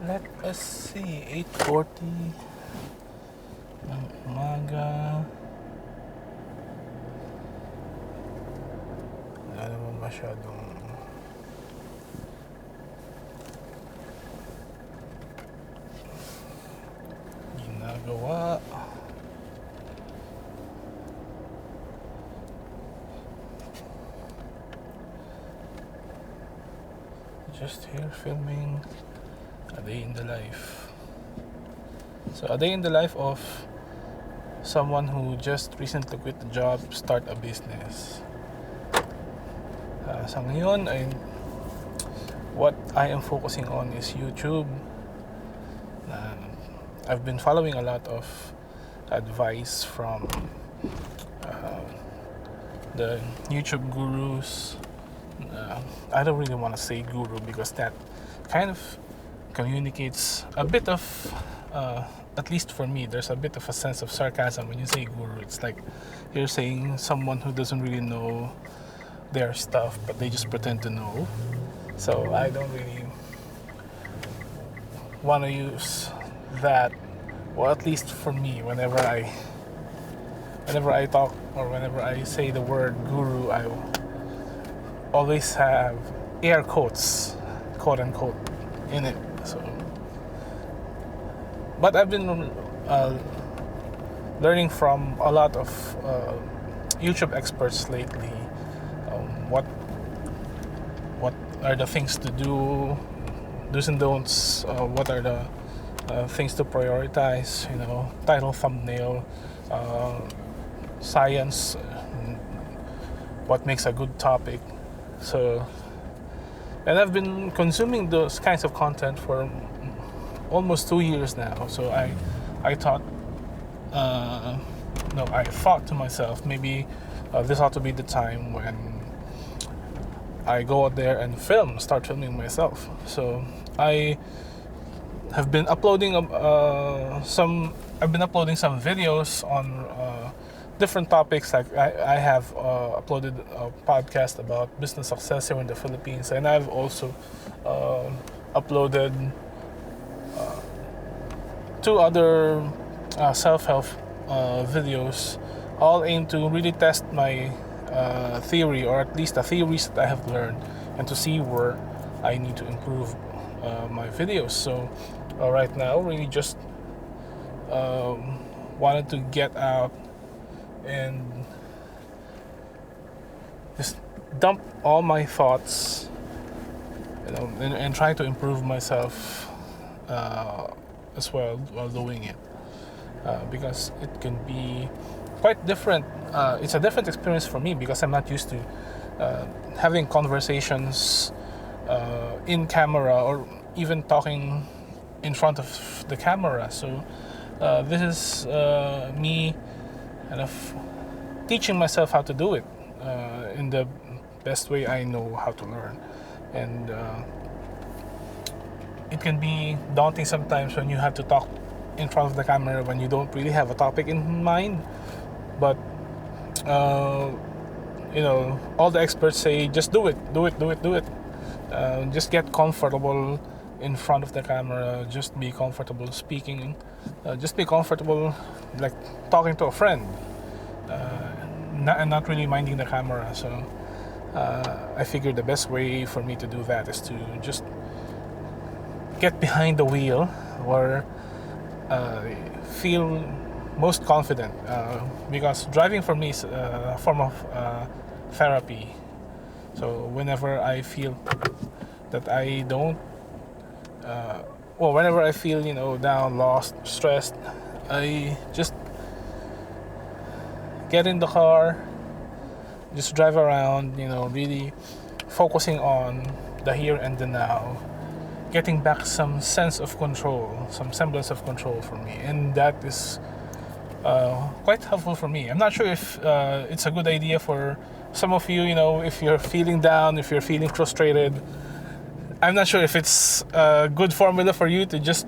Let us see, 8:40 ng umaga. Wala naman masyadong ginagawa. Just here filming a day in the life. So a day in the life of someone who just recently quit the job, start a business. Sa ngayon, what I am focusing on is YouTube. I've been following a lot of advice from the YouTube gurus. I don't really want to say guru because that kind of communicates a bit of, at least for me, there's a bit of a sense of sarcasm when you say guru. It's like you're saying someone who doesn't really know their stuff, but they just pretend to know. So I don't really want to use that, well, at least for me, whenever I talk or whenever I say the word guru, I always have air quotes, quote unquote, in it. So, but I've been learning from a lot of YouTube experts lately. What are the things to do, do's and don'ts? What are the things to prioritize? Title, thumbnail, science, what makes a good topic. So, and I've been consuming those kinds of content for almost 2 years now. So I thought to myself, maybe this ought to be the time when I go out there and start filming myself. So I have been uploading some videos on different topics. Like I have uploaded a podcast about business success here in the Philippines, and I've also uploaded 2 other self-help videos, all aimed to really test my theory, or at least the theories that I have learned, and to see where I need to improve my videos. So right now, really just wanted to get out and just dump all my thoughts, and try to improve myself as well while doing it, because it can be quite different. It's a different experience for me because I'm not used to having conversations in camera, or even talking in front of the camera. So this is me kind of teaching myself how to do it in the best way I know how to learn. And it can be daunting sometimes when you have to talk in front of the camera when you don't really have a topic in mind. But all the experts say just do it. Just get comfortable in front of the camera. Just be comfortable speaking. Just be comfortable like talking to a friend, and not really minding the camera. So I figured the best way for me to do that is to just get behind the wheel, or feel most confident, because driving for me is a form of therapy. So whenever I feel that I don't, whenever I feel down, lost, stressed, I just get in the car, just drive around, really focusing on the here and the now, getting back some sense of control, some semblance of control for me, and that is quite helpful for me. I'm not sure if it's a good idea for some of you, if you're feeling down, if you're feeling frustrated. I'm not sure if it's a good formula for you to just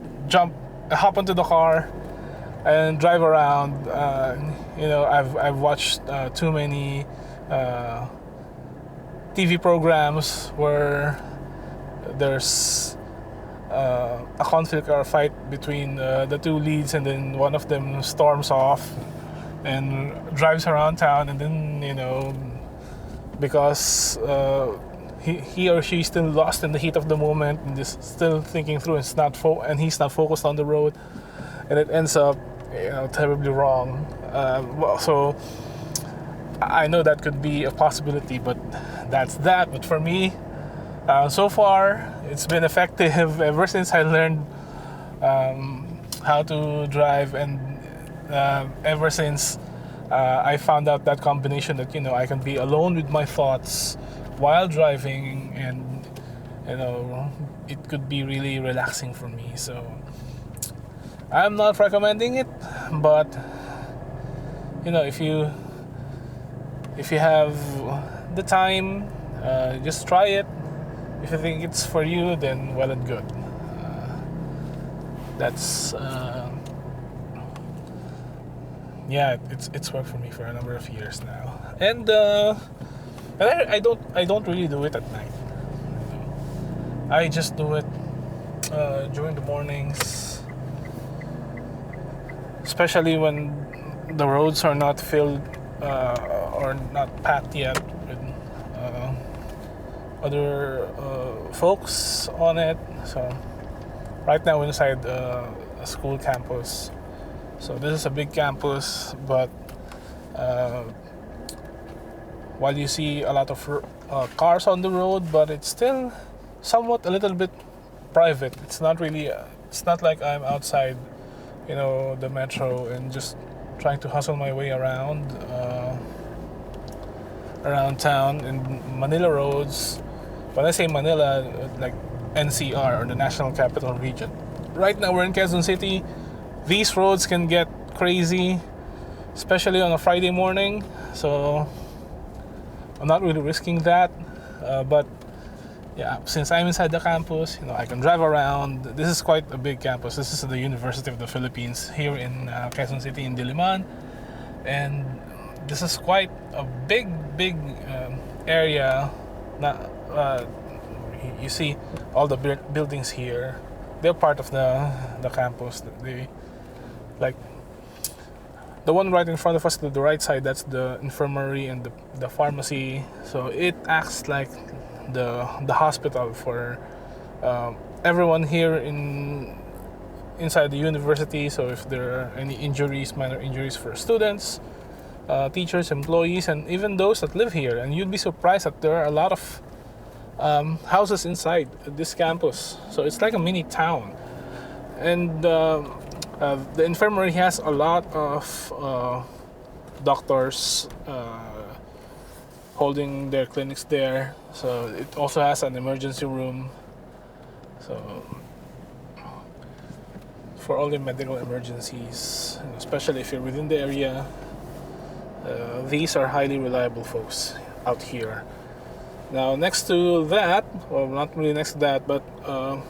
hop into the car and drive around. I've watched too many TV programs where there's a conflict or a fight between the two leads, and then one of them storms off and drives around town, and then because he or she is still lost in the heat of the moment and just still thinking through, and and he's not focused on the road, and it ends up terribly wrong. So I know that could be a possibility, but that's that. But for me, so far, it's been effective ever since I learned how to drive, and ever since I found out that combination that I can be alone with my thoughts while driving, and it could be really relaxing for me. So I'm not recommending it, but if you have the time, just try it. If you think it's for you, then well and good. That's it's worked for me for a number of years now, and I don't really do it at night. I just do it during the mornings, especially when the roads are not filled or not packed yet with other folks on it. So right now we're inside a school campus. So this is a big campus, but while you see a lot of cars on the road, but it's still somewhat a little bit private. It's not really. It's not like I'm outside, the metro and just trying to hustle my way around town in Manila roads. When I say Manila, like NCR, or the National Capital Region. Right now we're in Quezon City. These roads can get crazy, especially on a Friday morning. So I'm not really risking that. But yeah, since I'm inside the campus, I can drive around. This is quite a big campus. This is the University of the Philippines here in Quezon City in Diliman. And this is quite a big area. You see all the buildings here. They're part of the campus. They, like, the one right in front of us to the right side, that's the infirmary and the pharmacy. So it acts like the hospital for everyone here inside the university. So if there are any injuries, minor injuries for students, teachers, employees, and even those that live here, and you'd be surprised that there are a lot of houses inside this campus. So it's like a mini town. And the infirmary has a lot of doctors holding their clinics there. So it also has an emergency room. So for all the medical emergencies, especially if you're within the area, these are highly reliable folks out here. Now next to that, well, not really next to that, but a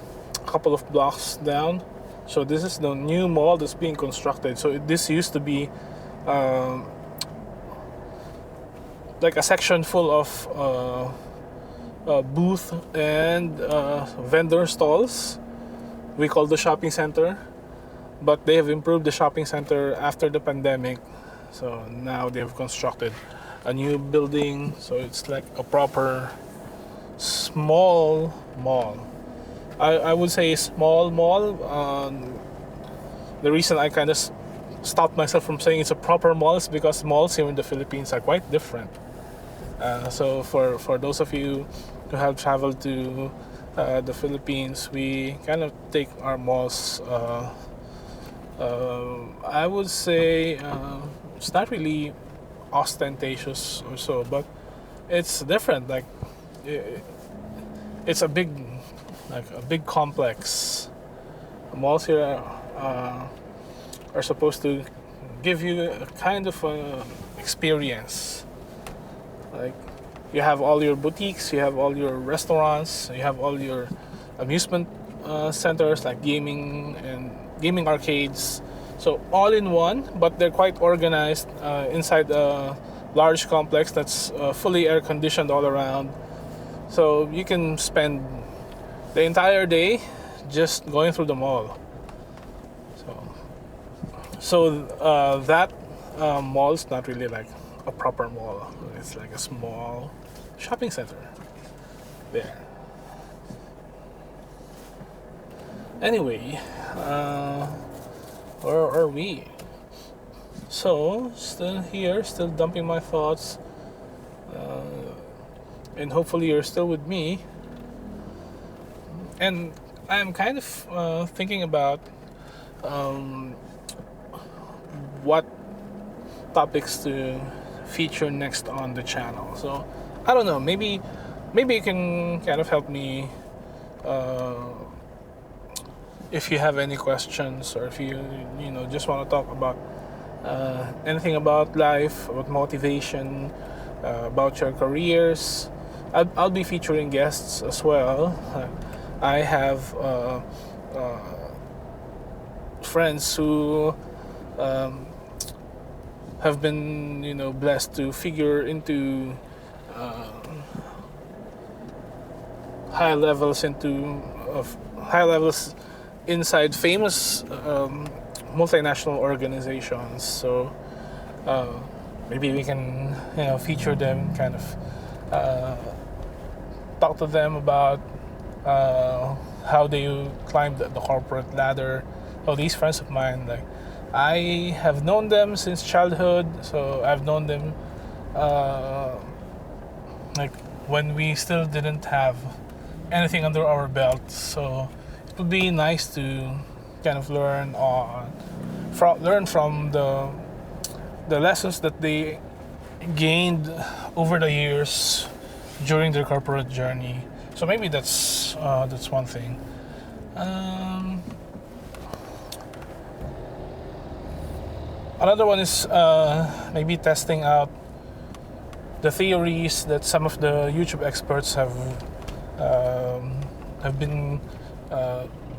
couple of blocks down, so this is the new mall that's being constructed. So this used to be like a section full of booth and vendor stalls. We call the shopping center, but they have improved the shopping center after the pandemic. So now they have constructed a new building, so it's like a proper small mall. I would say small mall. The reason I kind of stopped myself from saying it's a proper mall is because malls here in the Philippines are quite different. So for those of you who have traveled to the Philippines, we kind of take our malls, I would say it's not really ostentatious or so, but it's different. Like it's a big complex. Malls here are supposed to give you a kind of experience. Like you have all your boutiques, you have all your restaurants, you have all your amusement centers like gaming arcades. So all in one, but they're quite organized inside a large complex that's fully air conditioned all around. So you can spend the entire day just going through the mall. So that mall is not really like a proper mall. It's like a small shopping center there. Anyway, where are we? So, still here, still dumping my thoughts, and hopefully you're still with me. And I'm kind of thinking about what topics to feature next on the channel. So, I don't know, maybe you can kind of help me if you have any questions, or if you just want to talk about anything about life, about motivation, about your careers. I'll be featuring guests as well. I have friends who have been blessed to figure into high levels inside famous multinational organizations. So maybe we can feature them, kind of talk to them about how they climbed the corporate ladder. So these friends of mine, like, I have known them since childhood. So I've known them like when we still didn't have anything under our belt. So it would be nice to kind of learn from the lessons that they gained over the years during their corporate journey. So maybe that's one thing. Another one is maybe testing out the theories that some of the YouTube experts have been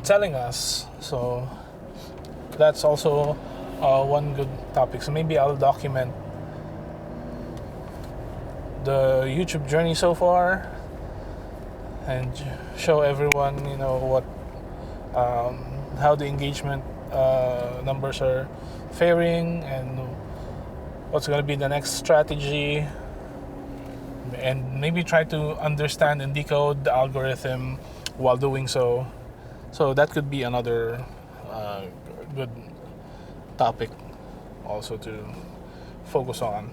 telling us. So that's also one good topic. So maybe I'll document the YouTube journey so far and show everyone, what how the engagement numbers are faring, and what's going to be the next strategy, and maybe try to understand and decode the algorithm while doing so. So that could be another good topic also to focus on.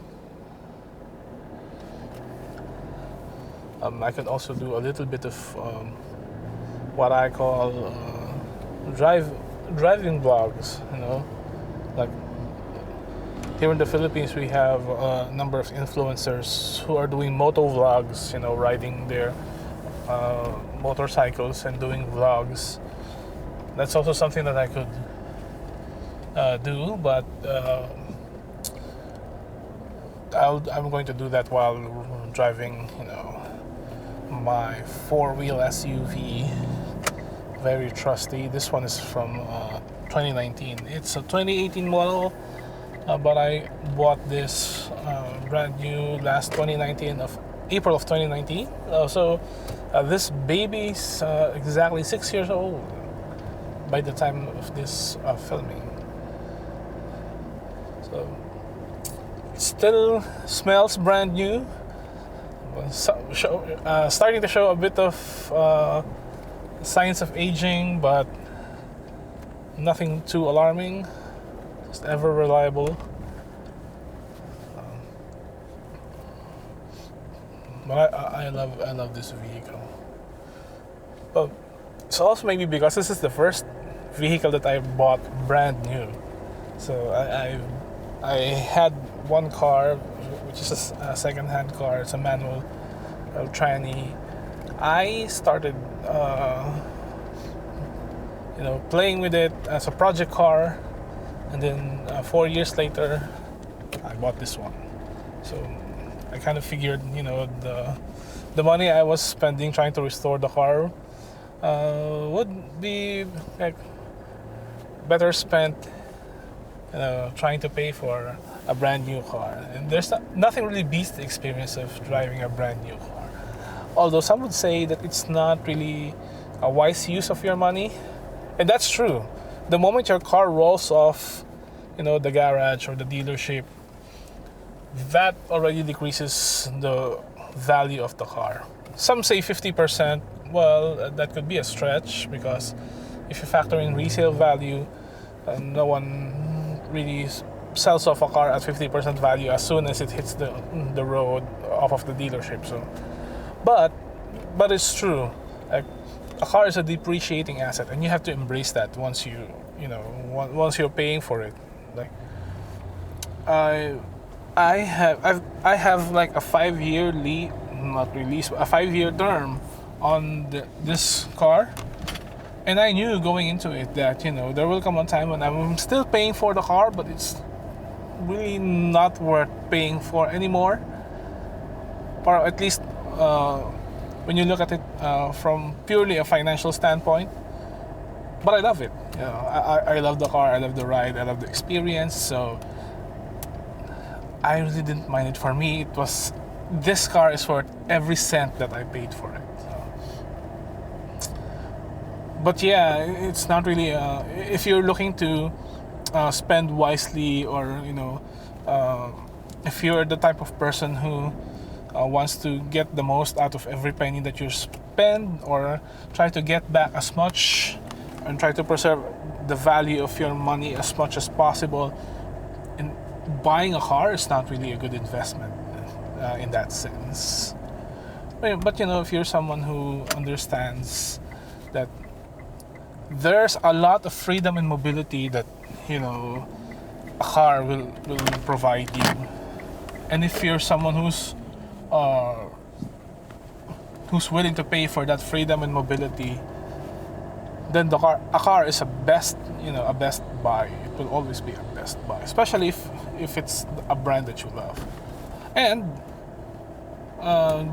I could also do a little bit of what I call driving vlogs. Like here in the Philippines, we have a number of influencers who are doing moto vlogs. Riding their motorcycles and doing vlogs. That's also something that I could do, but I'm going to do that while driving, my four-wheel SUV, very trusty. This one is from 2019. It's a 2018 model, but I bought this brand new last 2019 of April of 2019. So this baby's exactly 6 years old by the time of this filming. So it still smells brand new. Starting to show a bit of signs of aging, but nothing too alarming. Just ever reliable. But I love this vehicle. But it's also maybe because this is the first vehicle that I bought brand new. So I had one car, which is a second-hand car. It's a manual tranny. I started playing with it as a project car, and then 4 years later I bought this one. So I kind of figured the money I was spending trying to restore the car would be like better spent trying to pay for a brand new car. And there's nothing really beats the experience of driving a brand new car. Although some would say that it's not really a wise use of your money. And that's true. The moment your car rolls off, the garage or the dealership, that already decreases the value of the car. Some say 50%. Well, that could be a stretch, because if you factor in resale value, no one really sells off a car at 50% value as soon as it hits the road off of the dealership. So, but it's true. Like, a car is a depreciating asset, and you have to embrace that once once you're paying for it. Like, I have like a 5-year a 5-year term on this car, and I knew going into it that there will come a time when I'm still paying for the car, but it's really not worth paying for anymore, or at least when you look at it from purely a financial standpoint. But I love it. I love the car, I love the ride, I love the experience. So I really didn't mind it. For me, this car is worth every cent that I paid for it. So. But yeah, it's not really. If you're looking to spend wisely, or if you're the type of person who wants to get the most out of every penny that you spend, or try to get back as much and try to preserve the value of your money as much as possible, and buying a car is not really a good investment in that sense. But if you're someone who understands that there's a lot of freedom and mobility that a car will provide you, and if you're someone who's willing to pay for that freedom and mobility, then a car is a best buy. It will always be a best buy, especially if it's a brand that you love. And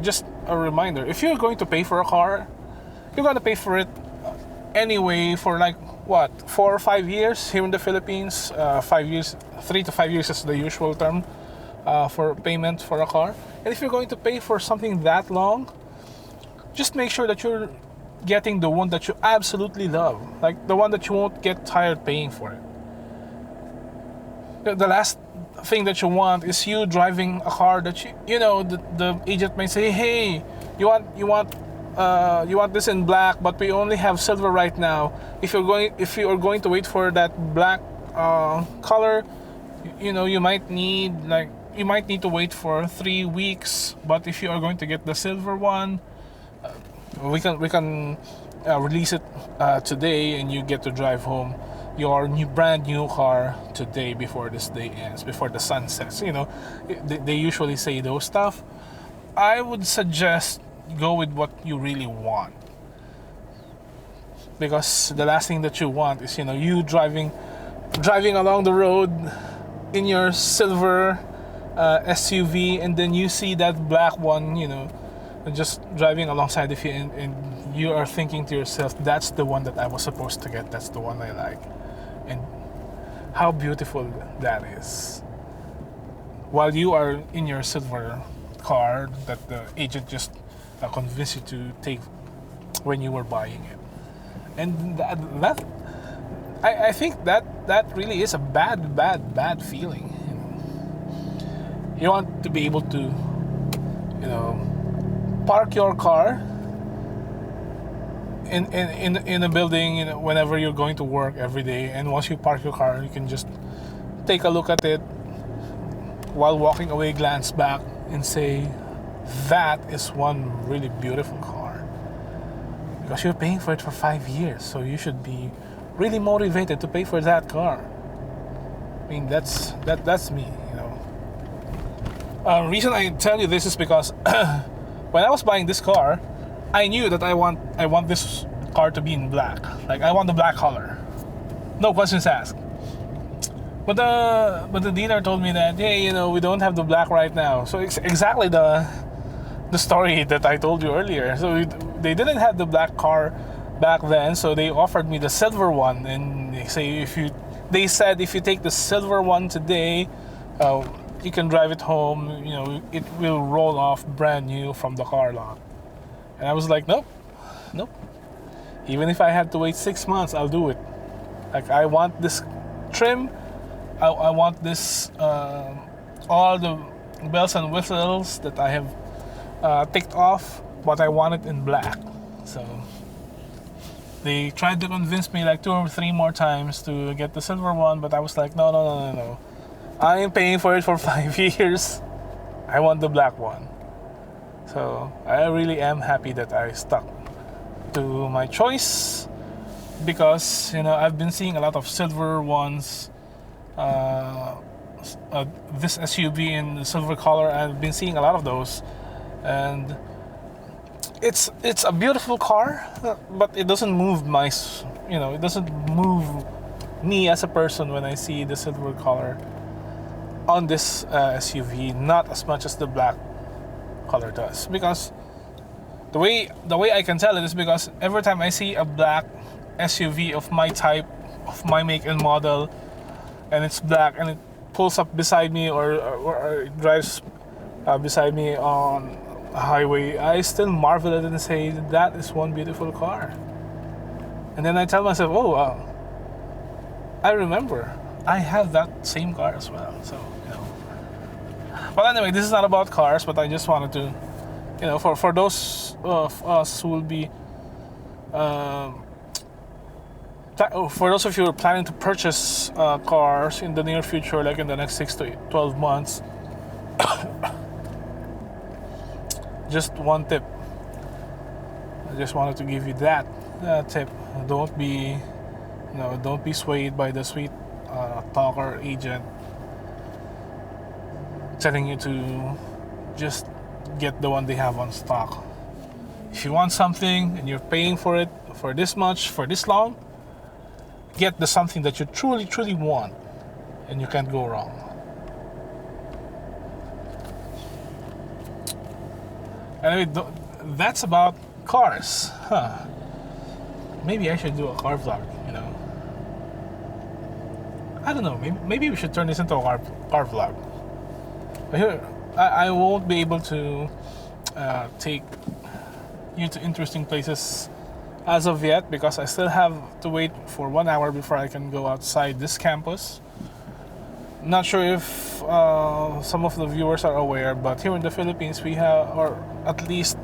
just a reminder, if you're going to pay for a car, you're going to pay for it anyway for like 4 or 5 years here in the Philippines. 5 years, 3 to 5 years is the usual term for payment for a car. And if you're going to pay for something that long, just make sure that you're getting the one that you absolutely love, like the one that you won't get tired paying for it. The last thing that you want is you driving a car that the agent might say, hey, you want this in black, but we only have silver right now. If you are going to wait for that black color, you might need to wait for 3 weeks. But if you are going to get the silver one, we can release it today, and you get to drive home your brand new car today before this day ends, before the sun sets. They usually say those stuff. I would suggest go with what you really want, because the last thing that you want is you driving along the road in your silver SUV, and then you see that black one just driving alongside of you, and you are thinking to yourself, that's the one that I was supposed to get, that's the one I like. And how beautiful that is, while you are in your silver car that the agent just convinced you to take when you were buying it. And that I think that really is a bad feeling. You want to be able to park your car in a building whenever you're going to work every day, and once you park your car, you can just take a look at it while walking away, glance back and say, that is one really beautiful car, because you're paying for it for 5 years, so you should be really motivated to pay for that car. I mean, that's me. Reason I tell you this is because when I was buying this car, I knew that I want this car to be in black. Like, I want the black color, no questions asked. But the dealer told me that, hey, we don't have the black right now. So exactly the story that I told you earlier. So they didn't have the black car back then, so they offered me the silver one, and they said if you take the silver one today, you can drive it home. It will roll off brand new from the car lot. And I was like, nope. Even if I had to wait 6 months, I'll do it. Like, I want this trim. I want this, all the bells and whistles that I have ticked off, but I want it in black. So they tried to convince me like 2 or 3 more times to get the silver one, but I was like, no. I am paying for it for 5 years. I want the black one. So I really am happy that I stuck to my choice, because I've been seeing a lot of silver ones. This SUV in the silver color, I've been seeing a lot of those, and it's a beautiful car, but it doesn't move it doesn't move me as a person when I see the silver color on this SUV, not as much as the black color does. Because the way I can tell it is because every time I see a black SUV of my type, of my make and model, and it's black and it pulls up beside me or it drives beside me on a highway, I still marvel at it and say, that is one beautiful car. And then I tell myself, oh, I remember I have that same car as well. So, But anyway, this is not about cars, but I just wanted to, for those of us who will be, for those of you who are planning to purchase cars in the near future, like in the next 6 to 12 months, just one tip. I just wanted to give you that tip. Don't be swayed by the sweet talker agent telling you to just get the one they have on stock. If you want something and you're paying for it for this much, for this long, get the something that you truly, truly want, and you can't go wrong. Anyway, that's about cars. Maybe I should do a car vlog, I don't know, maybe we should turn this into a car vlog. But here, I won't be able to take you to interesting places as of yet, because I still have to wait for 1 hour before I can go outside this campus. Not sure if some of the viewers are aware, but here in the Philippines we have, or at least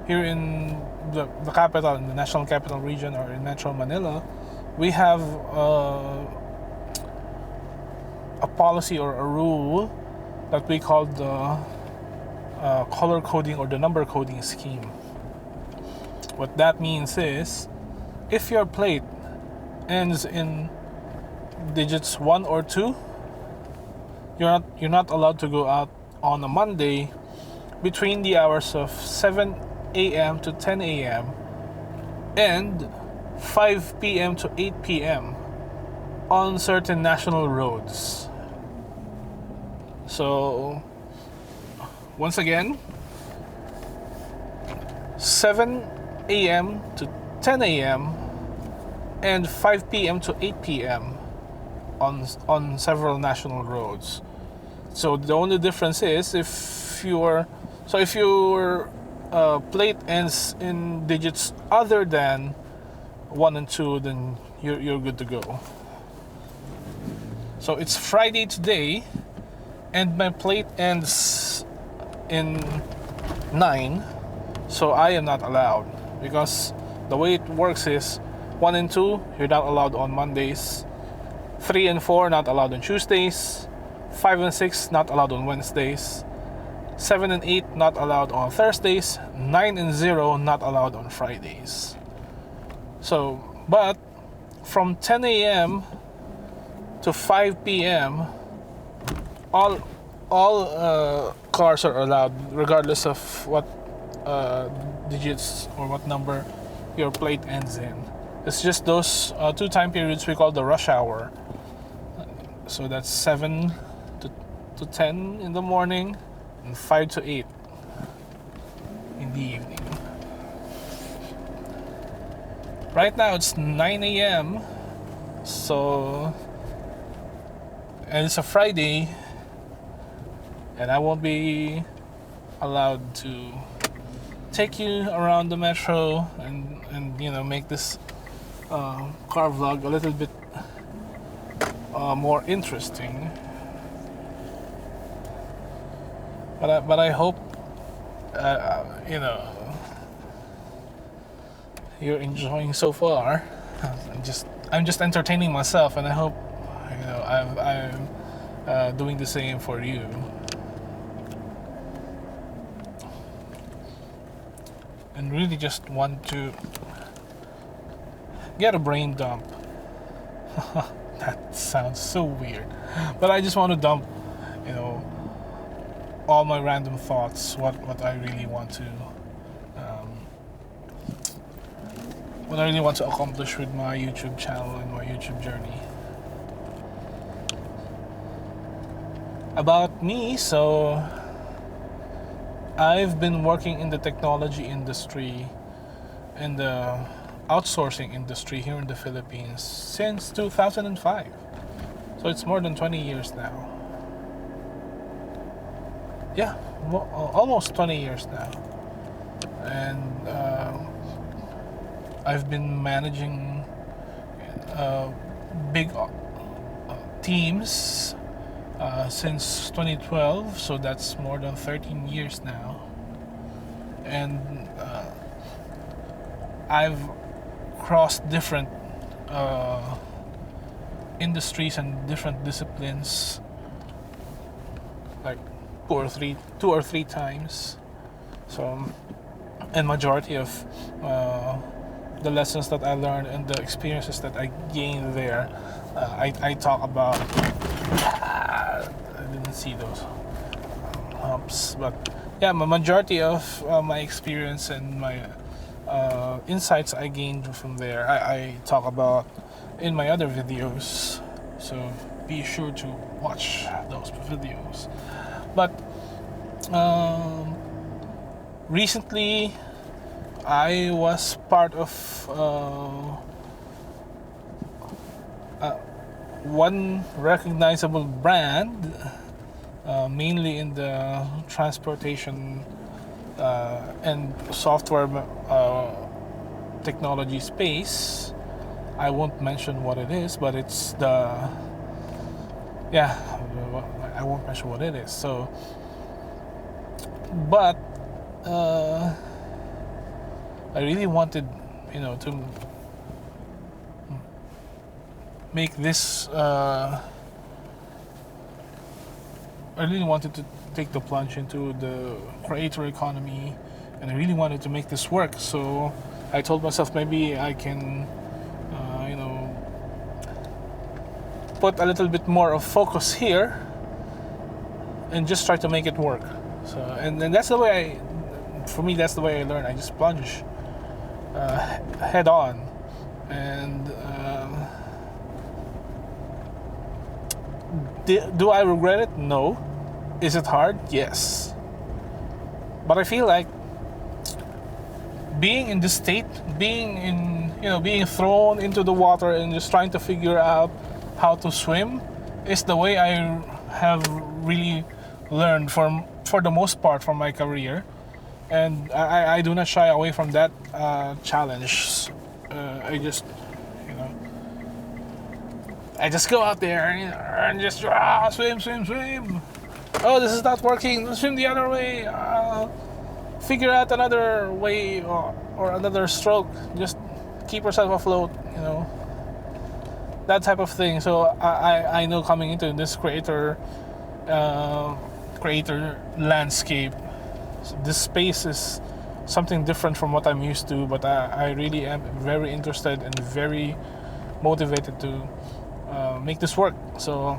here in the capital, in the National Capital Region, or in Metro Manila, we have a policy or a rule that we call the color coding or the number coding scheme. What that means is, if your plate ends in digits 1 or 2, you're not allowed to go out on a Monday between the hours of 7 a.m. to 10 a.m. and 5 p.m. to 8 p.m. on certain national roads. So, once again, 7 a.m. to 10 a.m. and 5 p.m. to 8 p.m. on several national roads. So the only difference is if your plate ends in digits other than 1 and 2, then you're good to go. So it's Friday today, and my plate ends in 9, so I am not allowed, because the way it works is 1 and 2 you're not allowed on Mondays, 3 and 4 not allowed on Tuesdays, 5 and 6 not allowed on Wednesdays, 7 and 8 not allowed on Thursdays, 9 and 0 not allowed on Fridays. So, but from 10 a.m. to 5 p.m. all cars are allowed, regardless of what digits or what number your plate ends in. It's just those 2 time periods we call the rush hour. So that's 7 to 10 in the morning and 5 to 8 in the evening. Right now it's 9 a.m. So, and it's a Friday, and I won't be allowed to take you around the metro and make this car vlog a little bit more interesting. But I hope you're enjoying so far. I'm just entertaining myself, and I hope I'm doing the same for you. And really just want to get a brain dump. That sounds so weird, but I just want to dump, all my random thoughts. What I really want to, what I really want to accomplish with my YouTube channel and my YouTube journey. About me, so I've been working in the technology industry, in the outsourcing industry here in the Philippines since 2005. So it's more than 20 years now. Yeah, almost 20 years now. And I've been managing big teams since 2012, so that's more than 13 years now. And I've crossed different industries and different disciplines like two or three times. So, and majority of the lessons that I learned and the experiences that I gained there, I talk about. I didn't see those humps, but yeah, my majority of my experience and my insights I gained from there, I talk about in my other videos. So be sure to watch those videos. But recently, I was part of one recognizable brand, mainly in the transportation and software technology space. I won't mention what it is, but it's I won't mention what it is. So, but I really wanted, to make this. I really wanted to take the plunge into the creator economy, and I really wanted to make this work. So I told myself maybe I can, put a little bit more of focus here and just try to make it work. So, and that's the way for me, that's the way I learn. I just plunge head on. And do I regret it? No. Is it hard? Yes. But I feel like being in this state, being thrown into the water and just trying to figure out how to swim is the way I have really learned for the most part from my career. And I do not shy away from that challenge. I just go out there and just swim. Oh, this is not working. Swim the other way. Figure out another way or another stroke. Just keep yourself afloat. That type of thing. So I know coming into this creator landscape, this space is something different from what I'm used to. But I really am very interested and very motivated to make this work. So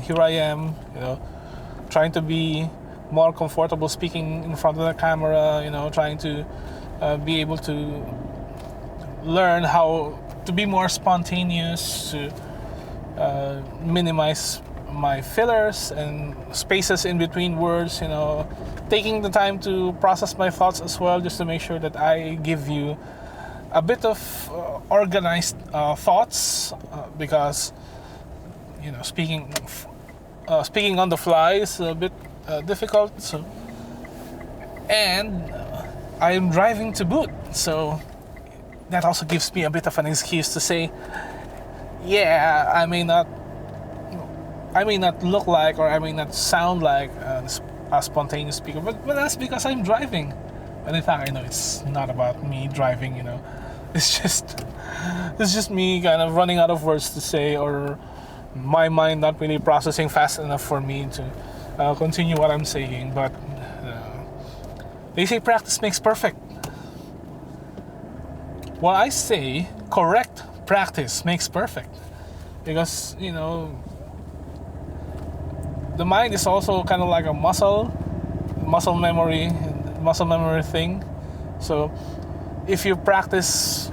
here I am, trying to be more comfortable speaking in front of the camera, trying to be able to learn how to be more spontaneous, to minimize my fillers and spaces in between words, taking the time to process my thoughts as well, just to make sure that I give you a bit of organized thoughts, because speaking on the fly is a bit difficult. So, and I'm driving to boot, so that also gives me a bit of an excuse to say, yeah, I may not look like, or I may not sound like a spontaneous speaker, but that's because I'm driving. But in fact, it's not about me driving. It's just me kind of running out of words to say, or my mind not really processing fast enough for me to continue what I'm saying. But they say practice makes perfect. Well, I say correct practice makes perfect, because the mind is also kind of like a muscle memory thing. So if you practice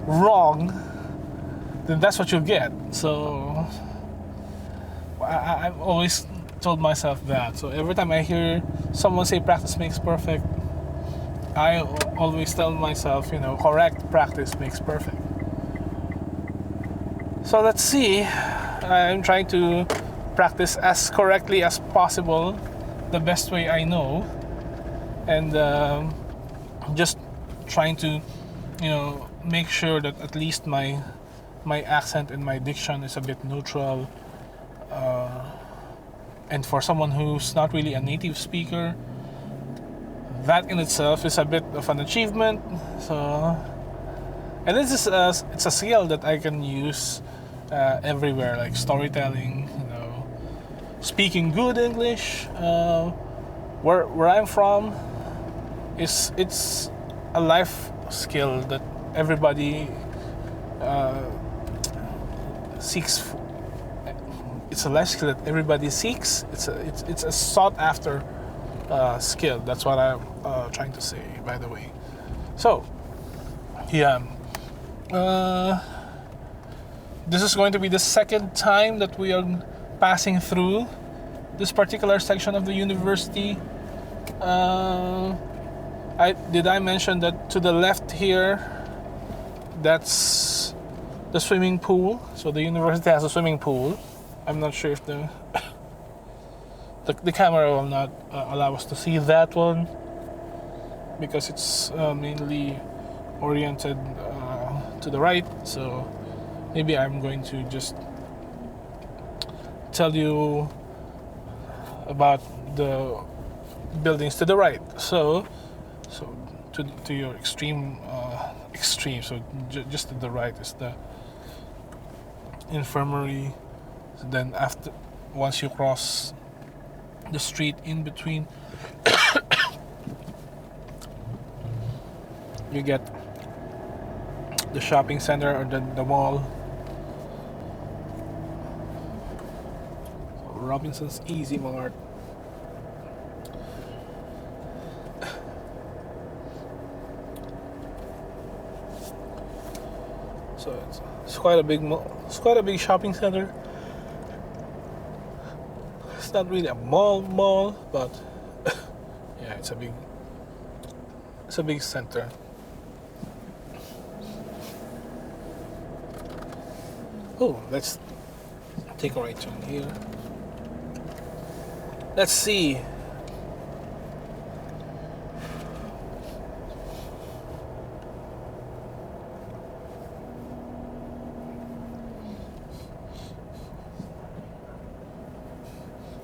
wrong, then that's what you'll get. So I've always told myself that. So every time I hear someone say practice makes perfect, I always tell myself, correct practice makes perfect. So let's see. I'm trying to practice as correctly as possible, the best way I know, and just trying to, make sure that at least my accent and my diction is a bit neutral. And for someone who's not really a native speaker, that in itself is a bit of an achievement. So, and it's a skill that I can use everywhere, like storytelling, speaking good English. Where I'm from, it's a life skill that everybody seeks. It's a life skill that everybody seeks. It's a sought after skill. That's what I'm trying to say, by the way. So, yeah. This is going to be the second time that we are passing through this particular section of the university. Did I mention that to the left here, that's the swimming pool? So the university has a swimming pool. I'm not sure if the camera will not allow us to see that one, because it's mainly oriented to the right. So maybe I'm going to just tell you about the buildings to the right. So to your extreme. So just to the right is the infirmary. So then once you cross the street in between, you get the shopping center, or the mall. Robinson's Easy Mart. So it's quite a big it's quite a big shopping center. It's not really a mall, but yeah, it's a big center. Oh, let's take a right turn here. Let's see.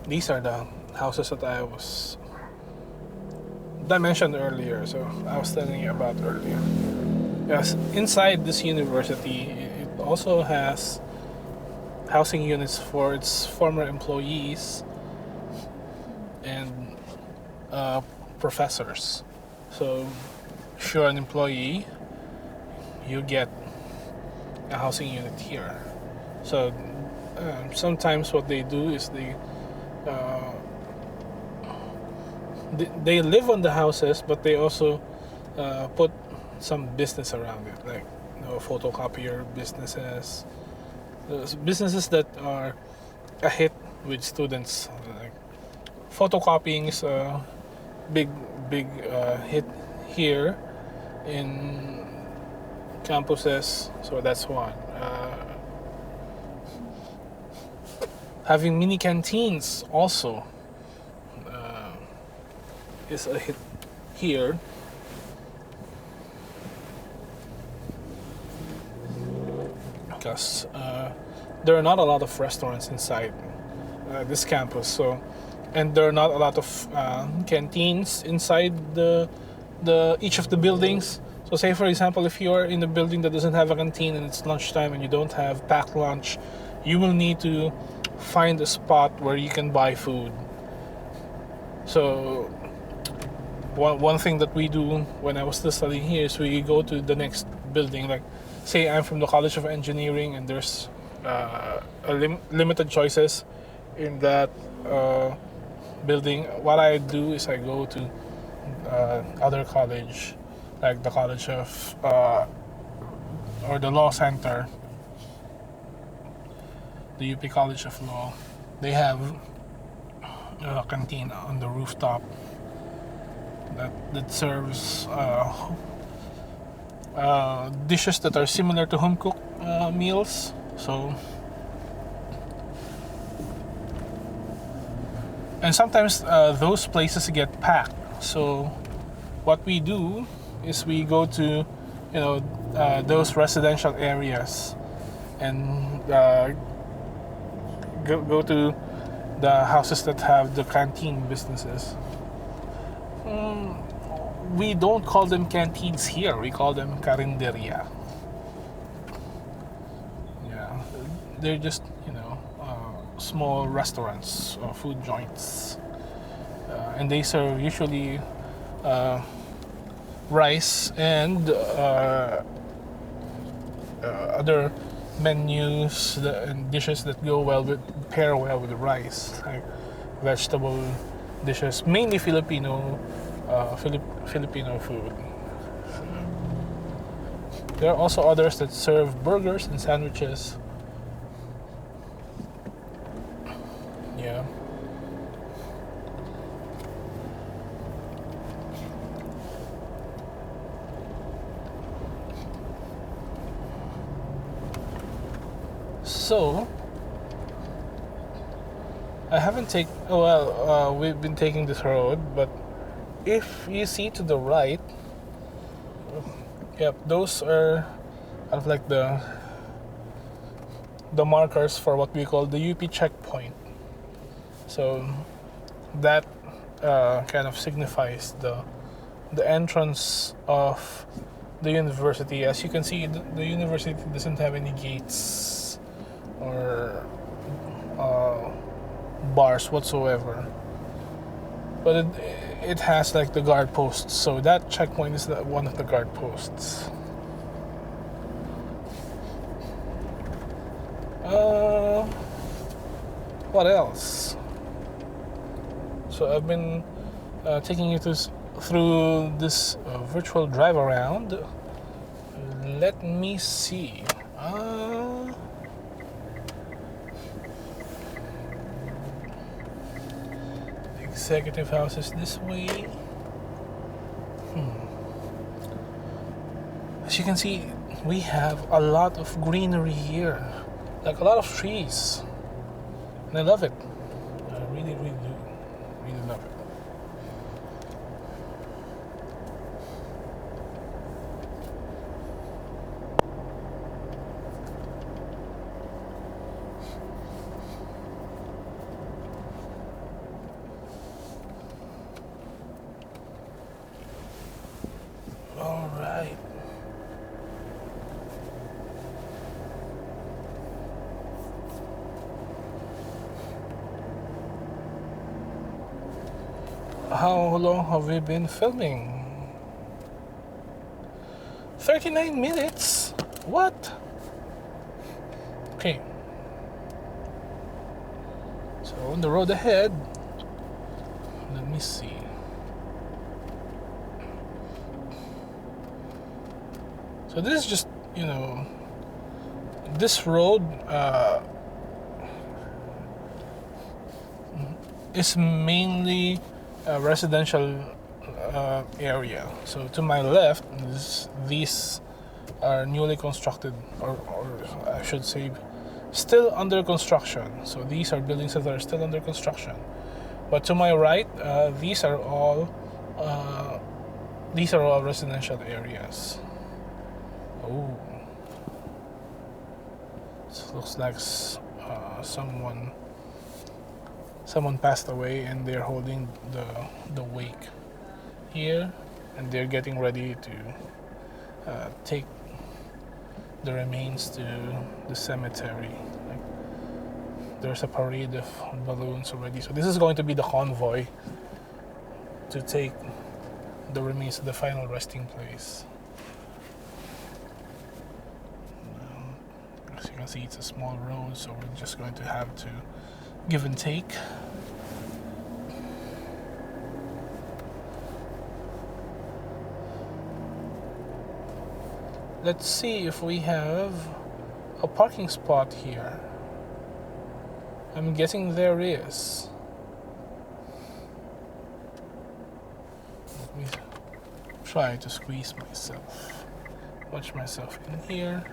These are the houses that I mentioned earlier. So I was telling you about earlier. Yes, inside this university, it also has housing units for its former employees and professors. So if you're an employee, you get a housing unit here. So sometimes what they do is they live on the houses, but they also put some business around it, like photocopier businesses, businesses that are a hit with students. Like photocopying is a big hit here in campuses, so that's one. Having mini canteens also is a hit here. because there are not a lot of restaurants inside this campus. So, and there are not a lot of canteens inside the each of the buildings. So, say for example, if you are in a building that doesn't have a canteen and it's lunchtime and you don't have packed lunch, you will need to find a spot where you can buy food. So one thing that we do when I was still studying here is we go to the next building. Like, say I'm from the College of Engineering and there's limited choices in that building. What I do is I go to other college, like the College of or the Law Center, the UP College of Law. They have a canteen on the rooftop that serves dishes that are similar to home cooked meals. So, and sometimes those places get packed. So, what we do is we go to, those residential areas and go to the houses that have the canteen businesses. We don't call them canteens here. We call them carinderia. Yeah, they're just small restaurants or food joints, and they serve usually rice and other menus and dishes that pair well with the rice, like vegetable dishes, mainly Filipino food. There are also others that serve burgers and sandwiches. Yeah. So, I haven't we've been taking this road, but if you see to the right, yep, those are kind of like the markers for what we call the UP checkpoint. So that kind of signifies the entrance of the university. As you can see, the university doesn't have any gates or bars whatsoever, but it has like the guard posts. So that checkpoint is one of the guard posts. What else? So I've been taking you through this virtual drive around. Let me see. The executive house is this way. As you can see, we have a lot of greenery here, like a lot of trees, and I love it. I really, really do. Really love it. All right. How long have we been filming? 39 minutes? What? Okay. So on the road ahead, let me see. So this is just, this road is mainly a residential area. So to my left, these are newly constructed, or I should say, still under construction. So these are buildings that are still under construction. But to my right, these are all residential areas. Oh. It looks like someone passed away, and they're holding the wake here, and they're getting ready to take the remains to the cemetery. Like, there's a parade of balloons already. So this is going to be the convoy to take the remains to the final resting place. As you can see, it's a small road, so we're just going to have to give and take. Let's see if we have a parking spot here. I'm guessing there is. Let me try to squeeze myself, wedge myself in here.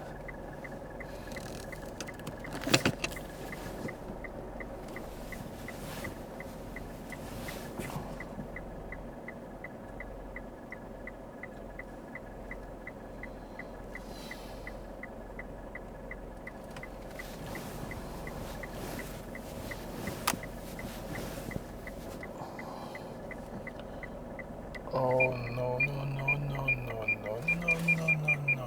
Oh no no no no no no no no no no no no no.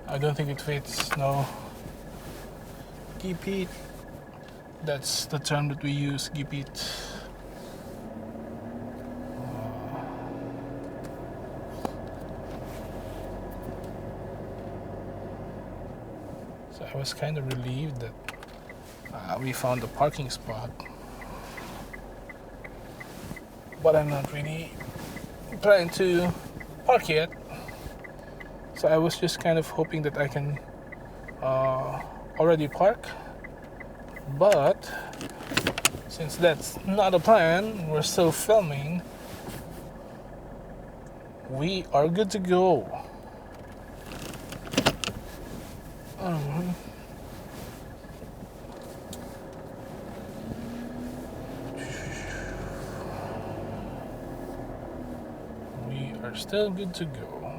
I don't think it fits. No. Keep it. That's the term that we use. Keep it. So I was kind of relieved that we found a parking spot, but I'm not really planning to park yet. So I was just kind of hoping that I can already park, but since that's not a plan, we're still filming, we are good to go. We are still good to go.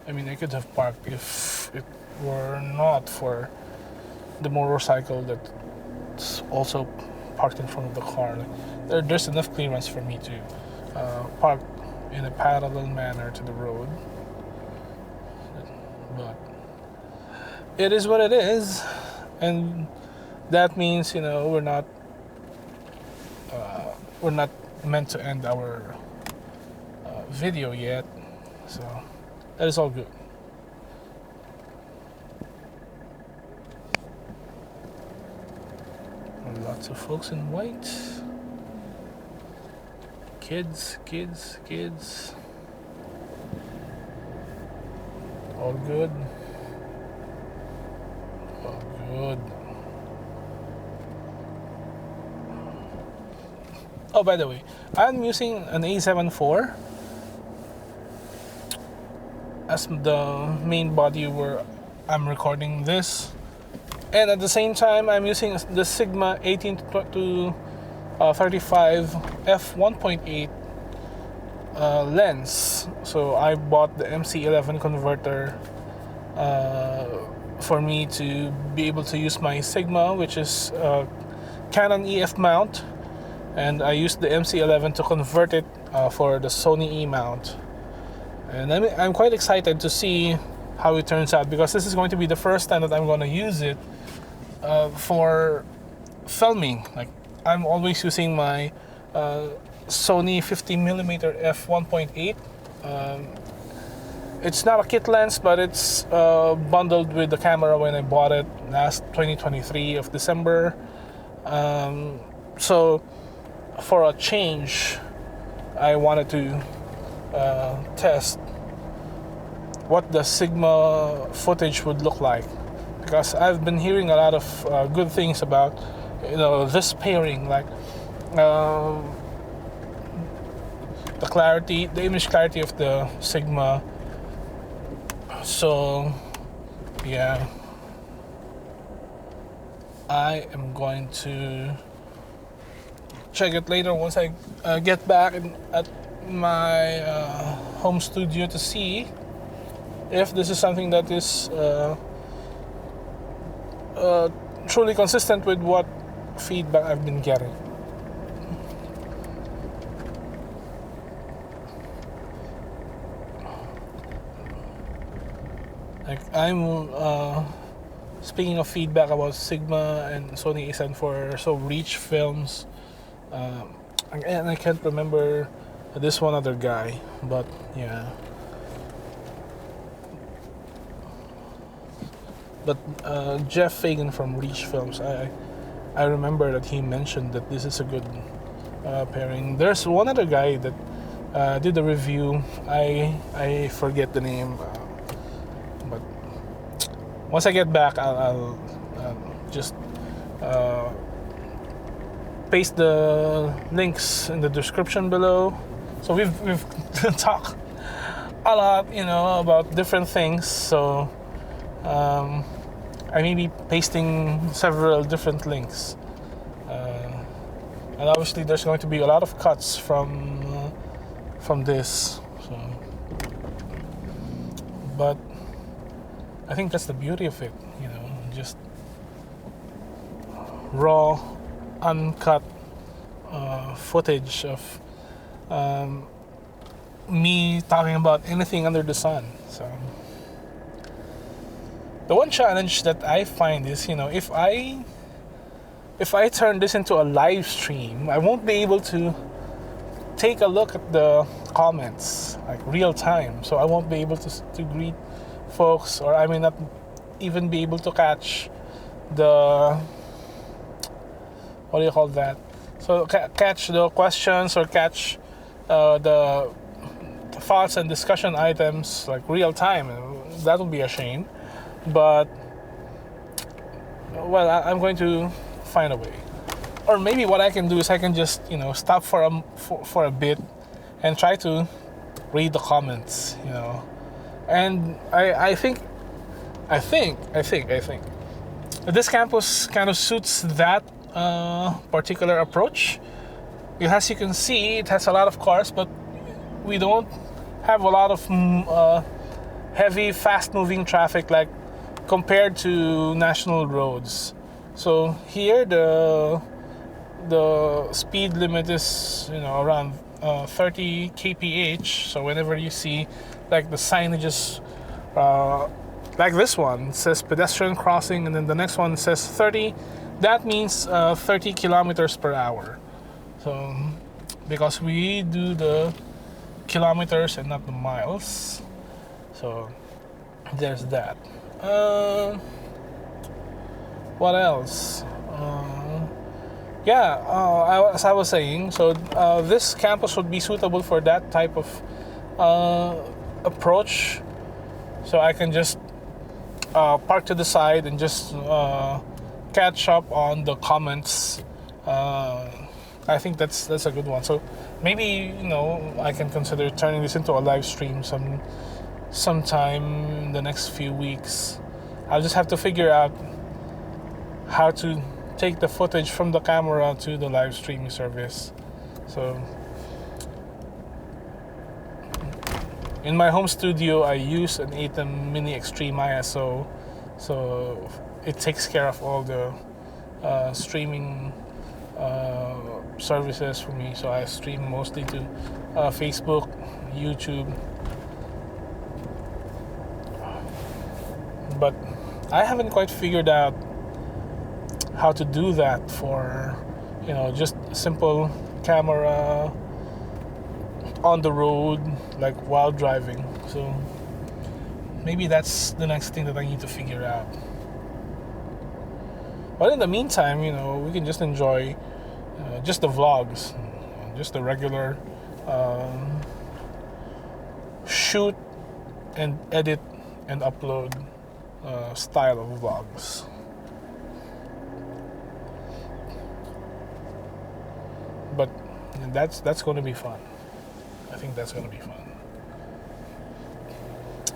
I mean, I could have parked if it were not for the motorcycle that's also parked in front of the car. Like, there's enough clearance for me to park in a parallel manner to the road. But it is what it is, and that means, you know, we're not meant to end our video yet, so that is all good. Lots of folks in white. Kids. All good. All good. Oh, by the way, I'm using an A7 IV as the main body where I'm recording this, and at the same time I'm using the Sigma 18 to 35 f1.8 lens. So I bought the MC11 converter for me to be able to use my Sigma, which is Canon EF mount, and I used the MC11 to convert it for the Sony E mount. And I'm quite excited to see how it turns out, because this is going to be the first time that I'm going to use it for filming. Like, I'm always using my Sony 50mm f1.8. It's not a kit lens, but it's bundled with the camera when I bought it last 2023 of December. So for a change, I wanted to test what the Sigma footage would look like, because I've been hearing a lot of good things about, you know, this pairing, like the clarity, the image clarity of the Sigma. So yeah, I am going to check it later once I get back at my home studio to see if this is something that is truly consistent with what feedback I've been getting. Like I'm speaking of feedback about Sigma and Sony A74, so Reach Films, and I can't remember this one other guy, but yeah. But Jeff Fagan from Reach Films, I remember that he mentioned that this is a good pairing. There's one other guy that did a review. I forget the name, but once I get back, I'll just paste the links in the description below. So we've talked a lot, about different things. So I may be pasting several different links, and obviously there's going to be a lot of cuts from this. So, but I think that's the beauty of it, just raw, uncut footage of me talking about anything under the sun. So the one challenge that I find is, if I turn this into a live stream, I won't be able to take a look at the comments like real time. So I won't be able to greet folks, or I may not even be able to catch the, what do you call that? So catch the questions or catch the thoughts and discussion items like real time. That would be a shame. But, well, I'm going to find a way. Or maybe what I can do is I can just, stop for a bit and try to read the comments, And I think this campus kind of suits that particular approach. As you can see, it has a lot of cars, but we don't have a lot of heavy, fast-moving traffic like compared to national roads. So here the speed limit is around 30 kph. So whenever you see like the signages like this one says pedestrian crossing, and then the next one says 30, that means 30 kilometers per hour. So because we do the kilometers and not the miles, so there's that. What else? As I was saying, so this campus would be suitable for that type of approach. So I can just park to the side and just catch up on the comments. I think that's a good one. So maybe I can consider turning this into a live stream sometime in the next few weeks. I'll just have to figure out how to take the footage from the camera to the live streaming service. So in my home studio, I use an ATEM Mini Extreme ISO, so it takes care of all the streaming services for me. So I stream mostly to Facebook, YouTube, but I haven't quite figured out how to do that for just a simple camera on the road, like while driving. So maybe that's the next thing that I need to figure out. But in the meantime, we can just enjoy just the vlogs, just the regular shoot and edit and upload style of vlogs. But that's going to be fun. I think that's going to be fun.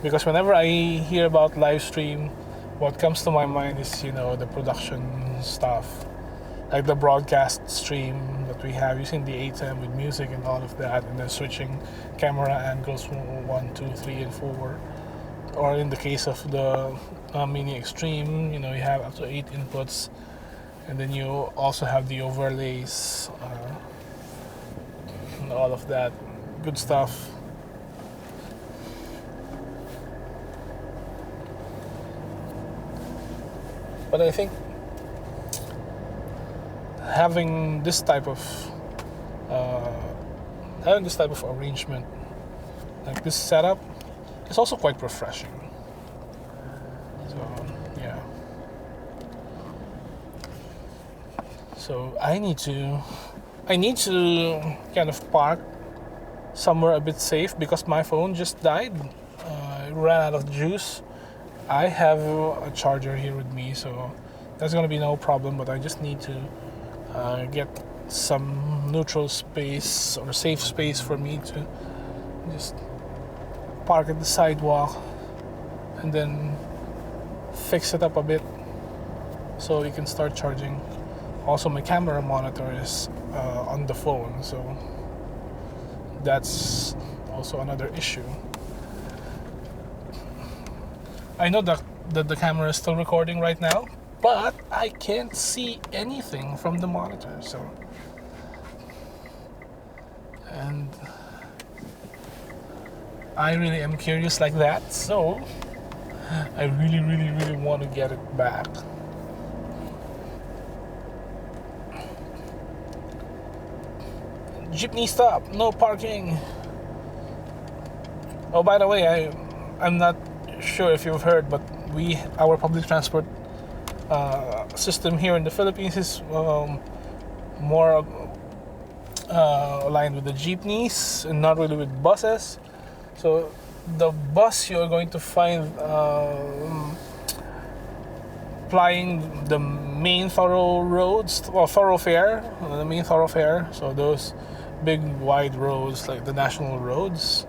Because whenever I hear about live stream, what comes to my mind is, the production stuff. like the broadcast stream that we have using the ATEM with music and all of that, and then switching camera angles from 1, 2, 3, and 4. Or in the case of the Mini Extreme, you have up to 8 inputs, and then you also have the overlays and all of that good stuff. But I think having this type of arrangement, like this setup, is also quite refreshing. So yeah. So I need to kind of park somewhere a bit safe because my phone just died. It ran out of juice. I have a charger here with me, so that's gonna be no problem. But I just need to get some neutral space or safe space for me to just park at the sidewalk and then fix it up a bit so we can start charging. Also, my camera monitor is on the phone, so that's also another issue. I know that the camera is still recording right now, but I can't see anything from the monitor, so. And I really am curious like that, so I really, really, really want to get it back. Jeepney stop, no parking. Oh, by the way, I'm not sure if you've heard, but our public transport system here in the Philippines is more aligned with the jeepneys and not really with buses. So the bus you're going to find plying the main thoroughfare, the main thoroughfare. So those big wide roads like the national roads.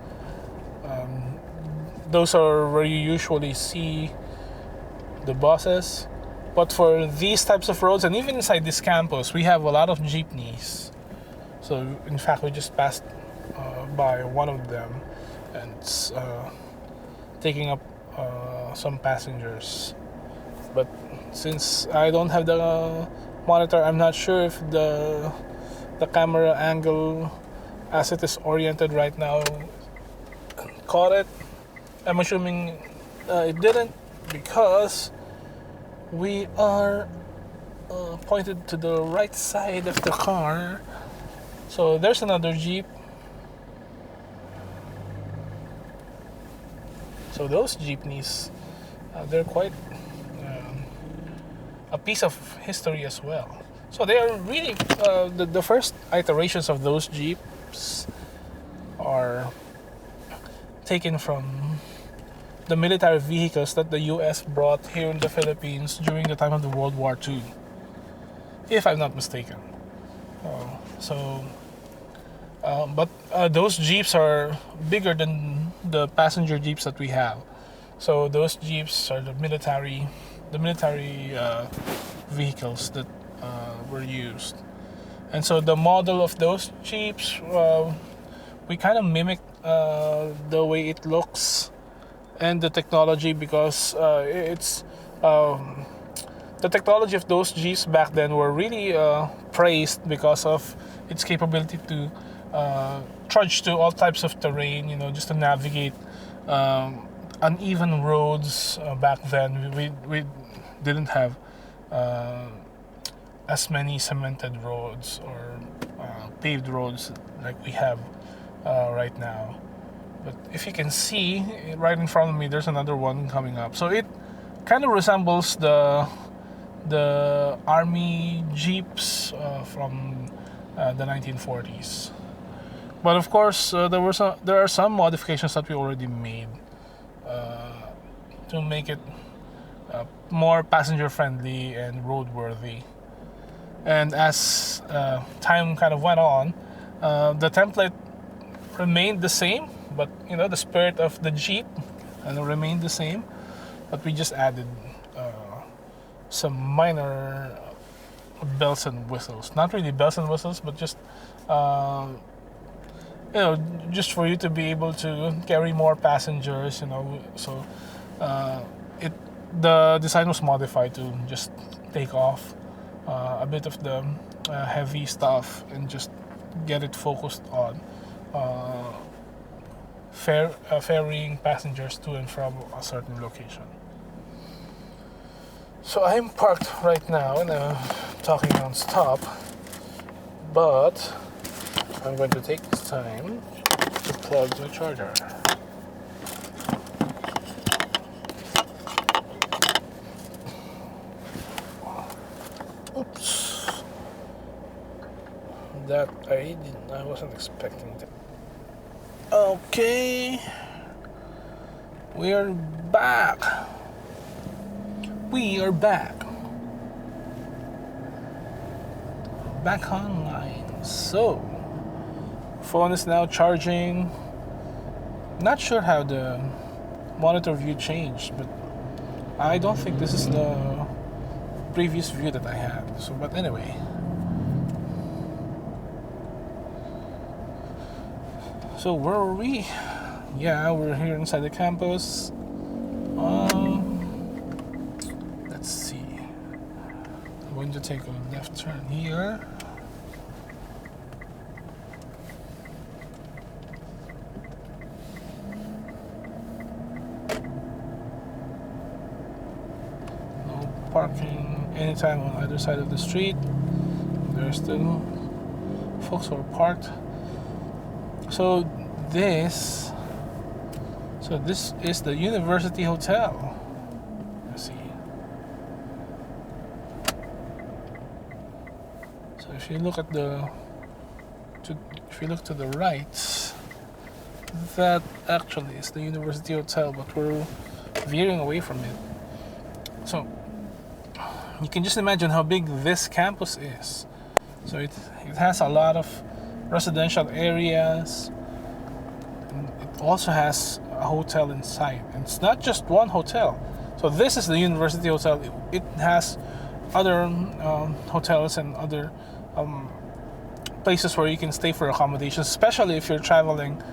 Those are where you usually see the buses. But for these types of roads, and even inside this campus, we have a lot of jeepneys. So in fact, we just passed by one of them, and it's taking up some passengers. But since I don't have the monitor, I'm not sure if the camera angle as it is oriented right now caught it. I'm assuming it didn't because we are pointed to the right side of the car. So there's another Jeep. So those jeepneys, they're quite a piece of history as well. So they are really, the first iterations of those Jeeps are taken from the military vehicles that the US brought here in the Philippines during the time of the World War II, if I'm not mistaken. But those Jeeps are bigger than the passenger Jeeps that we have. So those Jeeps are the military vehicles that were used. And so the model of those Jeeps, we kind of mimic the way it looks and the technology, because it's the technology of those Jeeps back then were really praised because of its capability to trudge through all types of terrain, just to navigate uneven roads. Back then we didn't have as many cemented roads or paved roads like we have right now. But if you can see right in front of me, there's another one coming up. So it kind of resembles the army jeeps from the 1940s. But of course, there are some modifications that we already made to make it more passenger friendly and roadworthy. And as time kind of went on, the template remained the same, but the spirit of the Jeep remained the same, but we just added some minor bells and whistles. Not really bells and whistles, but just uh, just for you to be able to carry more passengers. So uh, it the design was modified to just take off a bit of the heavy stuff and just get it focused on uh, ferrying passengers to and from a certain location. So I'm parked right now and talking non-stop, but I'm going to take this time to plug my charger. Oops. That I wasn't expecting that. Okay. We're back. We are back. Back online. So, phone is now charging. Not sure how the monitor view changed, but I don't think this is the previous view that I had. So, but anyway. So where were we? Yeah, we're here inside the campus. Let's see. I'm going to take a left turn here. No parking anytime on either side of the street. There's still folks who are parked. So this is the University Hotel. Let's see. So if you look at if you look to the right, that actually is the University Hotel, but we're veering away from it. So you can just imagine how big this campus is. So it has a lot of residential areas. It also has a hotel inside. And it's not just one hotel. So this is the University Hotel. It has other hotels and other places where you can stay for accommodations, especially if you're traveling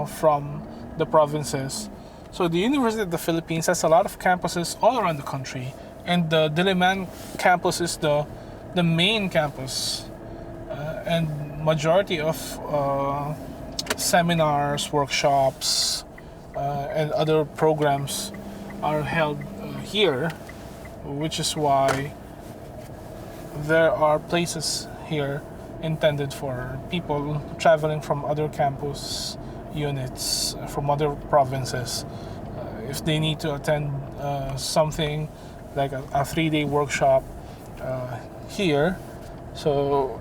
from the provinces. So the University of the Philippines has a lot of campuses all around the country, and the Diliman campus is the main campus, and majority of seminars, workshops, and other programs are held here, which is why there are places here intended for people traveling from other campus units from other provinces. If they need to attend something like a 3-day workshop here, so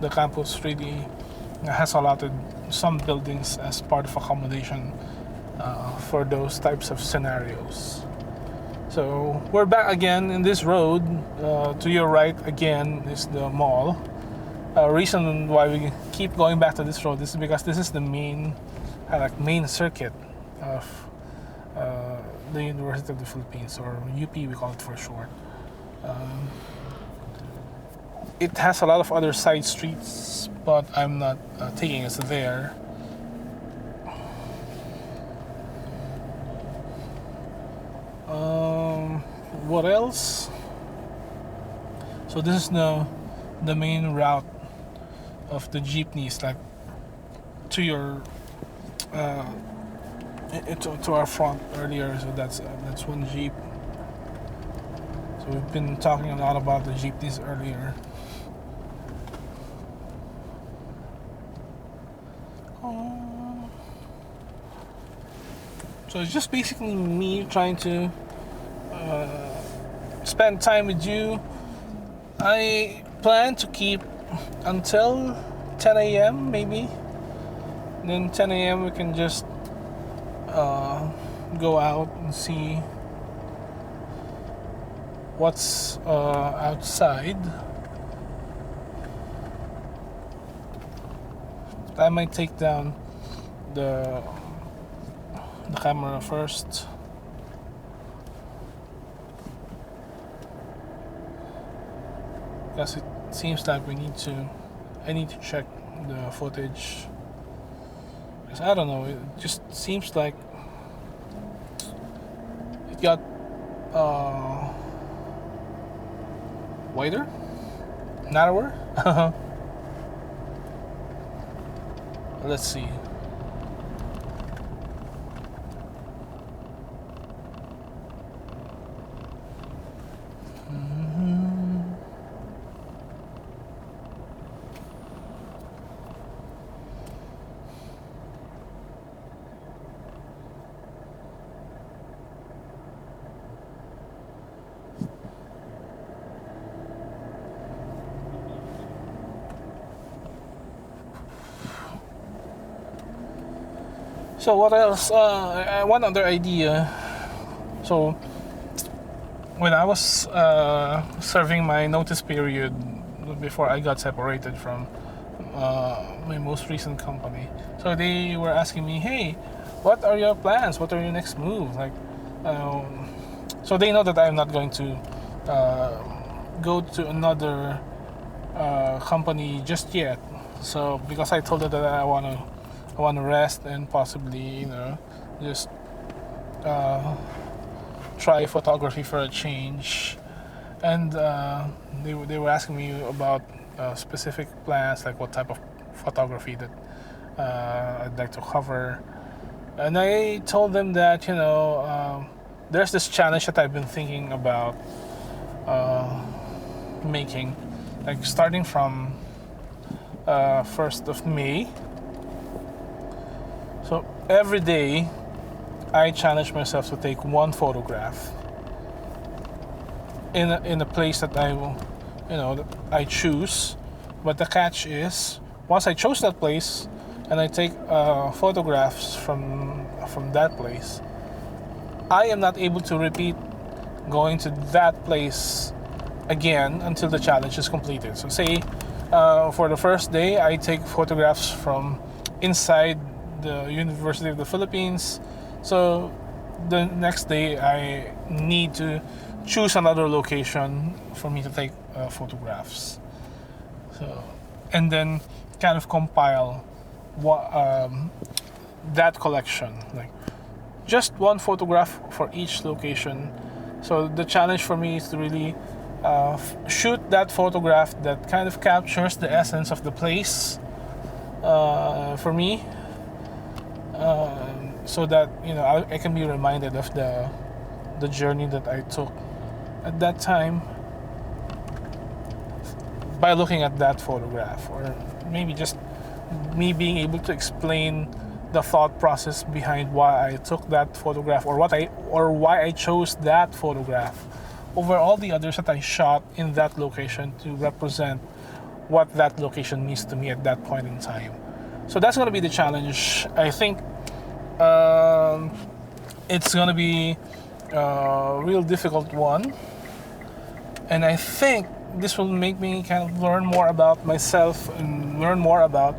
the campus really has allotted some buildings as part of accommodation for those types of scenarios. So we're back again in this road. To your right again is the mall. Reason why we keep going back to this road is because this is the main circuit of the University of the Philippines, or UP we call it for short. It has a lot of other side streets, but I'm not taking us there. What else? So this is the main route of the jeepneys, like to your to our front earlier. So that's one jeep. So we've been talking a lot about the jeepneys earlier. So it's just basically me trying to spend time with you. I plan to keep until 10 a.m. maybe. Then 10 a.m. we can just go out and see what's outside. I might take down the camera first. because it seems like I need to check the footage. Because I don't know, it just seems like it got wider, narrower. Let's see. So what else? One other idea. So when I was serving my notice period before I got separated from my most recent company, so they were asking me, "Hey, what are your plans? What are your next moves?" Like, so they know that I'm not going to go to another company just yet. So because I told them that I want to rest and possibly, just try photography for a change. And they were asking me about specific plans, like what type of photography that I'd like to cover. And I told them that, there's this challenge that I've been thinking about making, like starting from 1st of May. So every day, I challenge myself to take one photograph in a place that that I choose. But the catch is, once I chose that place and I take photographs from that place, I am not able to repeat going to that place again until the challenge is completed. So say for the first day, I take photographs from inside the University of the Philippines. So the next day, I need to choose another location for me to take photographs. So, and then kind of compile that collection, like just one photograph for each location. So the challenge for me is to really shoot that photograph that kind of captures the essence of the place for me. So that I can be reminded of the journey that I took at that time by looking at that photograph, or maybe just me being able to explain the thought process behind why I took that photograph, or why I chose that photograph over all the others that I shot in that location to represent what that location means to me at that point in time. So that's going to be the challenge. I think it's going to be a real difficult one. And I think this will make me kind of learn more about myself and learn more about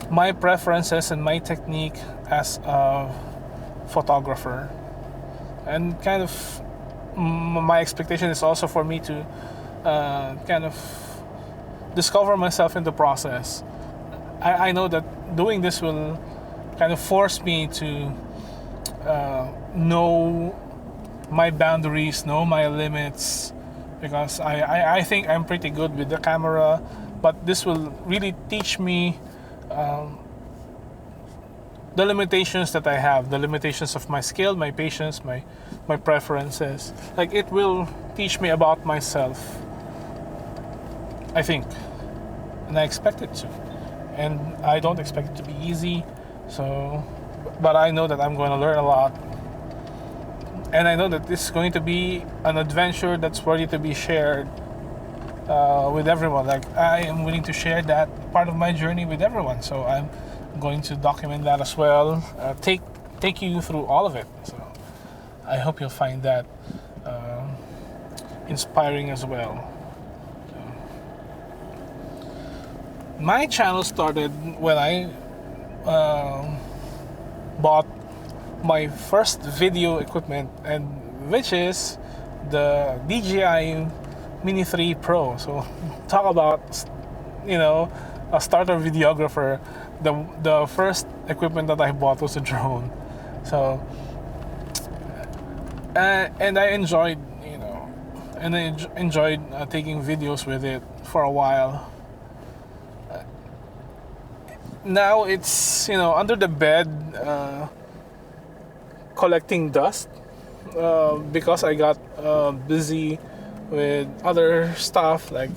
my preferences and my technique as a photographer. And kind of my expectation is also for me to kind of discover myself in the process. I know that doing this will kind of force me to know my boundaries, know my limits, because I think I'm pretty good with the camera, but this will really teach me the limitations that I have, the limitations of my skill, my patience, my preferences. Like, it will teach me about myself, I think, and I expect it to. And I don't expect it to be easy, but I know that I'm going to learn a lot. And I know that this is going to be an adventure that's worthy to be shared with everyone. Like, I am willing to share that part of my journey with everyone. So I'm going to document that as well. Take you through all of it. So I hope you'll find that inspiring as well. My channel started when I bought my first video equipment, and which is the DJI Mini 3 Pro. So talk about, a starter videographer. The first equipment that I bought was a drone. So and I enjoyed, taking videos with it for a while. Now it's, under the bed, collecting dust, because I got busy with other stuff like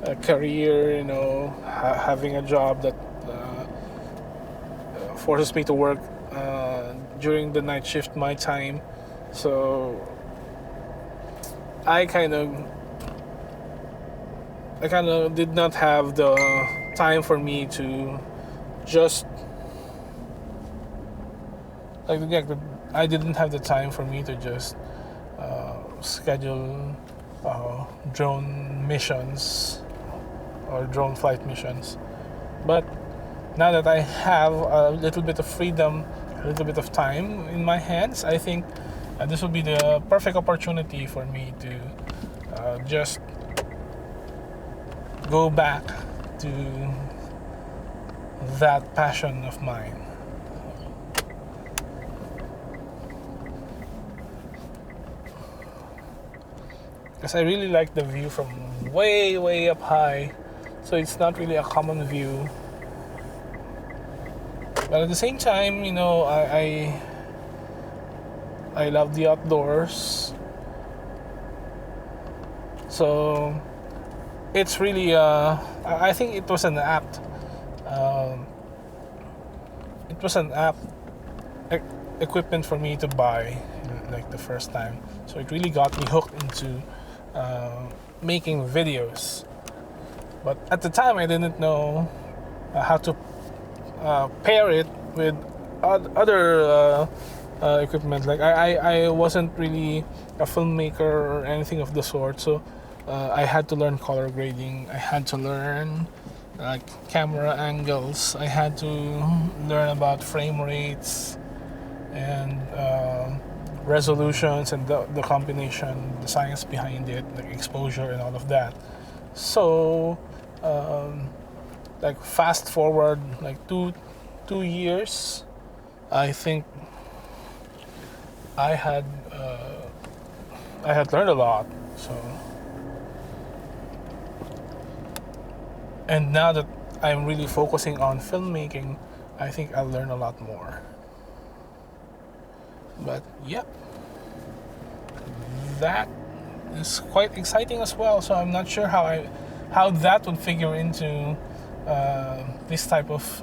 a career, having a job that forces me to work during the night shift my time. So I kind of did not have the time for me to just I didn't have the time for me to just schedule drone missions or drone flight missions. But now that I have a little bit of freedom, a little bit of time in my hands, I think this will be the perfect opportunity for me to just go back to that passion of mine. Because I really like the view from way, way up high. So it's not really a common view. But at the same time, I love the outdoors. So it's really, I think it was an apt equipment for me to buy, like the first time. So it really got me hooked into making videos. But at the time, I didn't know how to pair it with other equipment. Like I wasn't really a filmmaker or anything of the sort. So I had to learn color grading. I had to learn camera angles. I had to learn about frame rates and resolutions and the combination, the science behind it, like exposure and all of that. So fast forward two years, I think I had learned a lot. So, and now that I'm really focusing on filmmaking, I think I'll learn a lot more. But yeah, that is quite exciting as well. So I'm not sure how that would figure into this type of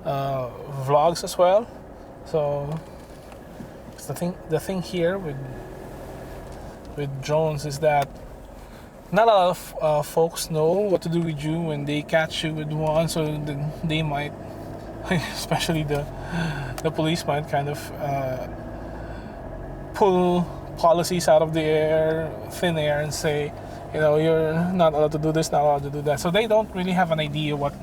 vlogs as well. So the thing here with drones is that not a lot of folks know what to do with you when they catch you with one. So they might, especially the police, might kind of pull policies out of the thin air, and say, you're not allowed to do this, not allowed to do that. So they don't really have an idea what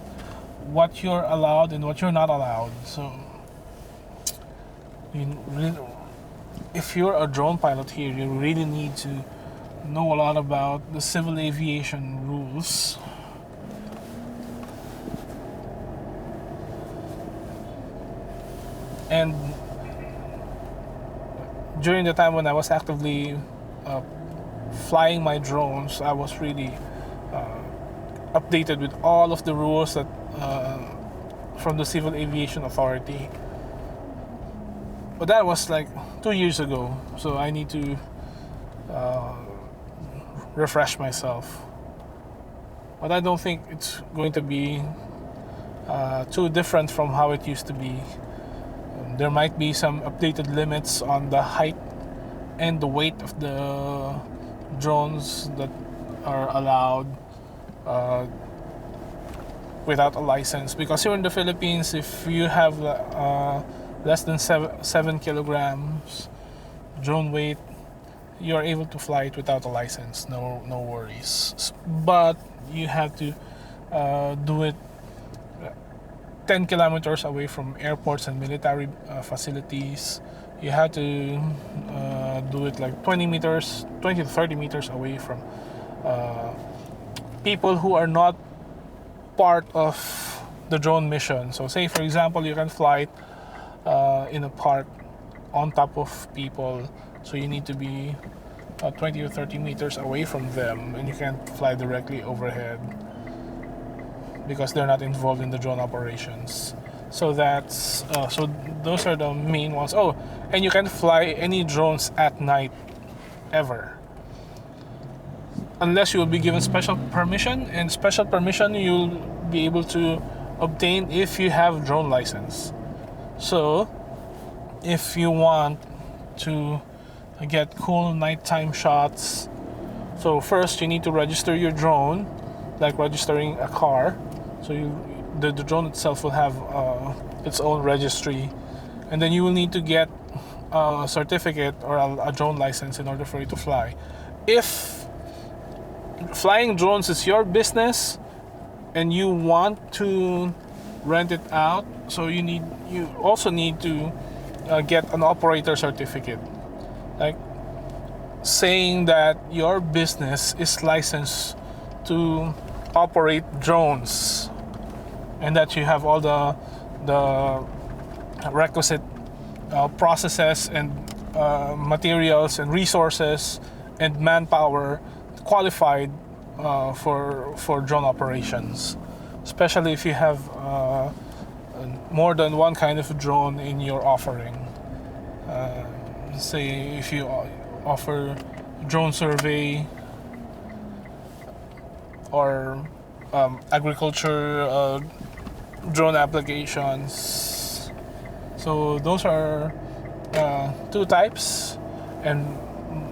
you're allowed and what you're not allowed. So if you're a drone pilot here, you really need to know a lot about the civil aviation rules. And during the time when I was actively flying my drones, I was really updated with all of the rules that from the Civil Aviation Authority. But that was 2 years ago, so I need to refresh myself. But I don't think it's going to be too different from how it used to be. There might be some updated limits on the height and the weight of the drones that are allowed without a license. Because here in the Philippines, if you have less than 7 kilograms drone weight, you are able to fly it without a license. No worries. But you have to do it 10 kilometers away from airports and military facilities. you have to do it like 20 to 30 meters away from people who are not part of the drone mission. So say for example you can fly in a park on top of people, so you need to be 20 or 30 meters away from them, and you can't fly directly overhead because they're not involved in the drone operations. So those are the main ones. Oh, and you can fly any drones at night ever, unless you will be given special permission, and special permission you'll be able to obtain if you have drone license. So if you want to get cool nighttime shots, so first you need to register your drone, like registering a car. So the drone itself will have its own registry, and then you will need to get a certificate or a drone license in order for you to fly. If flying drones is your business and you want to rent it out, so you also need to get an operator certificate, like saying that your business is licensed to operate drones, and that you have all the requisite processes and materials and resources and manpower qualified for drone operations, especially if you have more than one kind of drone in your offering. Say if you offer drone survey or agriculture drone applications. So those are two types, and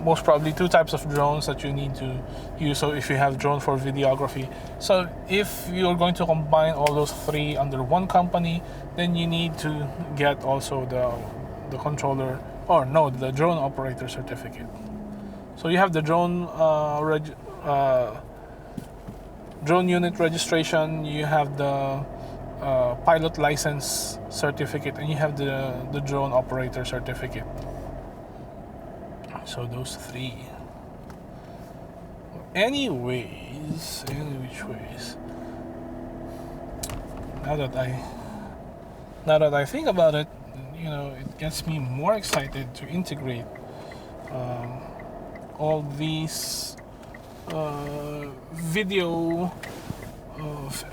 most probably two types of drones that you need to use. So if you have drone for videography, so if you're going to combine all those three under one company, then you need to get also the controller, or no, the drone operator certificate. So you have the drone drone unit registration, you have the pilot license certificate, and you have the drone operator certificate. So those three. Any which ways. Now that I think about it, it gets me more excited to integrate all these video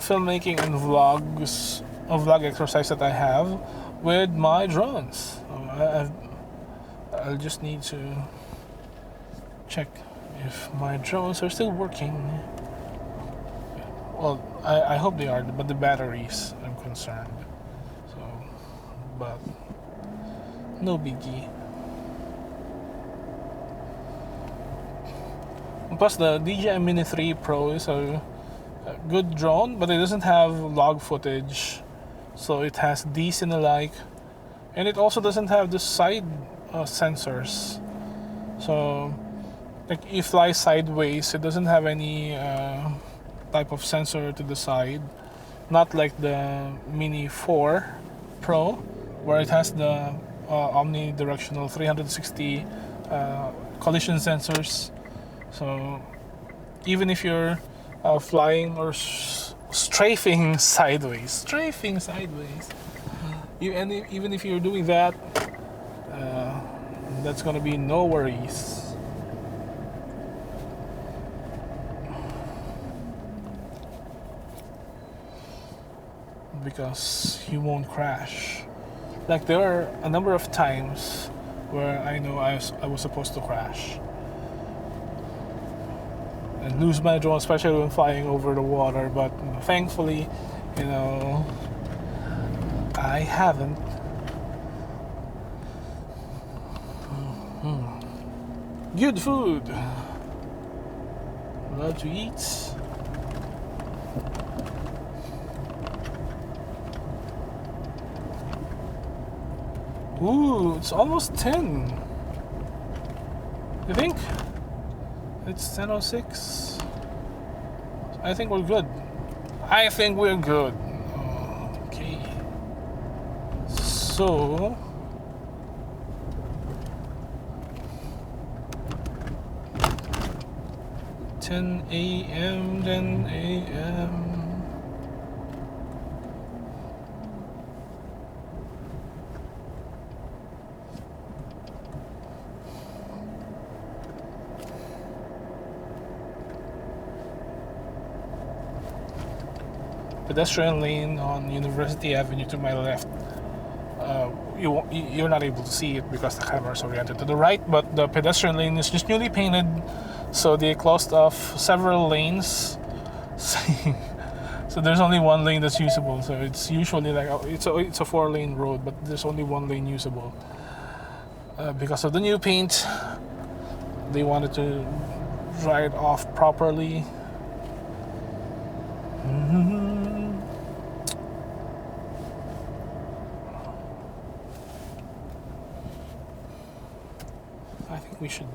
filmmaking and vlog exercise that I have with my drones. I'll just need to check if my drones are still working. Well, I hope they are, but the batteries, I'm concerned. So, but no biggie. Plus, the DJI Mini 3 Pro is a good drone, but it doesn't have log footage, so it has these and the like, and it also doesn't have the side sensors. So, like, you fly sideways, it doesn't have any type of sensor to the side, not like the Mini 4 Pro, where it has the omnidirectional 360 collision sensors. So even if you're flying or strafing sideways, even if you're doing that, that's gonna be no worries. Because you won't crash. Like, there are a number of times where I know I was supposed to crash and lose my drone, especially when flying over the water, but thankfully, I haven't. Good food. Love to eat. Ooh, it's almost 10. You think? It's 10:06. I think we're good. Okay. So 10 a.m., 10 a.m. Pedestrian lane on University Avenue to my left. You're not able to see it because the camera is oriented to the right, but the pedestrian lane is just newly painted, so they closed off several lanes. So there's only one lane that's usable. So it's usually like it's a 4-lane road, but there's only one lane usable because of the new paint. They wanted to dry it off properly. I think we should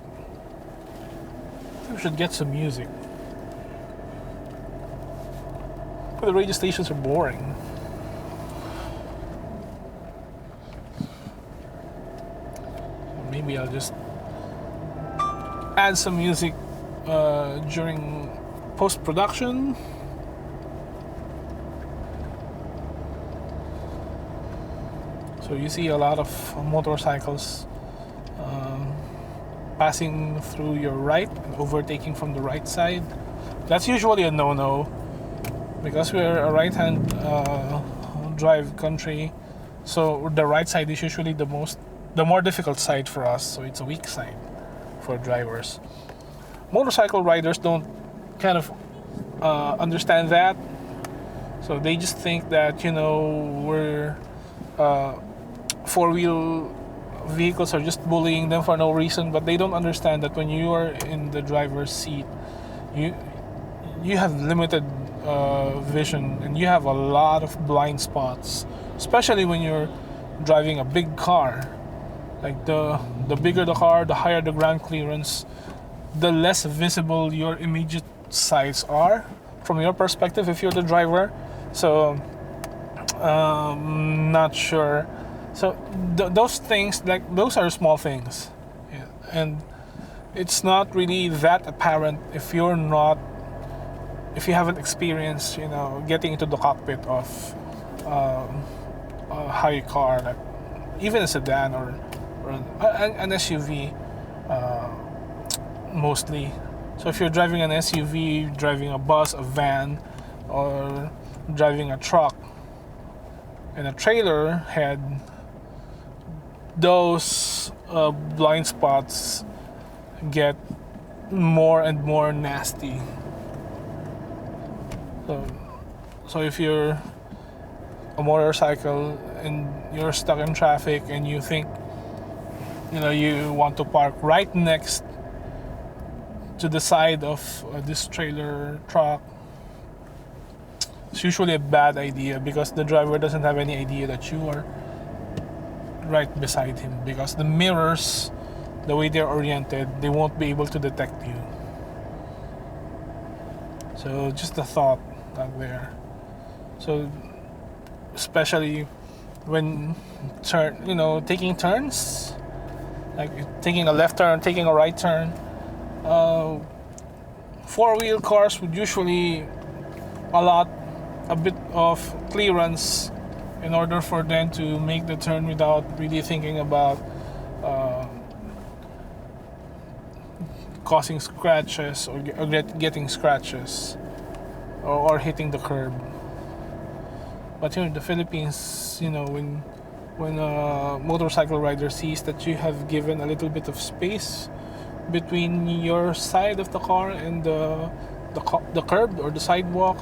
get some music. But the radio stations are boring. Maybe I'll just add some music during post-production. So you see a lot of motorcycles passing through your right and overtaking from the right side. That's usually a no-no because we're a right-hand drive country, so the right side is usually the more difficult side for us, so it's a weak side for drivers. Motorcycle riders don't kind of understand that, so they just think that we're four-wheel vehicles are just bullying them for no reason, but they don't understand that when you are in the driver's seat, you have limited vision and you have a lot of blind spots, especially when you're driving a big car. Like the bigger the car, the higher the ground clearance, the less visible your immediate sides are from your perspective if you're the driver. So not sure. So those things, like those are small things, yeah. And it's not really that apparent if you haven't experienced getting into the cockpit of a high car, like even a sedan or an SUV mostly. So if you're driving an SUV, driving a bus, a van, or driving a truck and a trailer head, those blind spots get more and more nasty. So if you're a motorcycle and you're stuck in traffic and you think you want to park right next to the side of this trailer truck, it's usually a bad idea because the driver doesn't have any idea that you are right beside him, because the mirrors, the way they're oriented, they won't be able to detect you. So just a thought out there. So especially when taking turns, like taking a left turn, taking a right turn, four-wheel cars would usually allot a bit of clearance in order for them to make the turn without really thinking about causing scratches or getting scratches or hitting the curb. But in the Philippines, when a motorcycle rider sees that you have given a little bit of space between your side of the car and the curb or the sidewalk,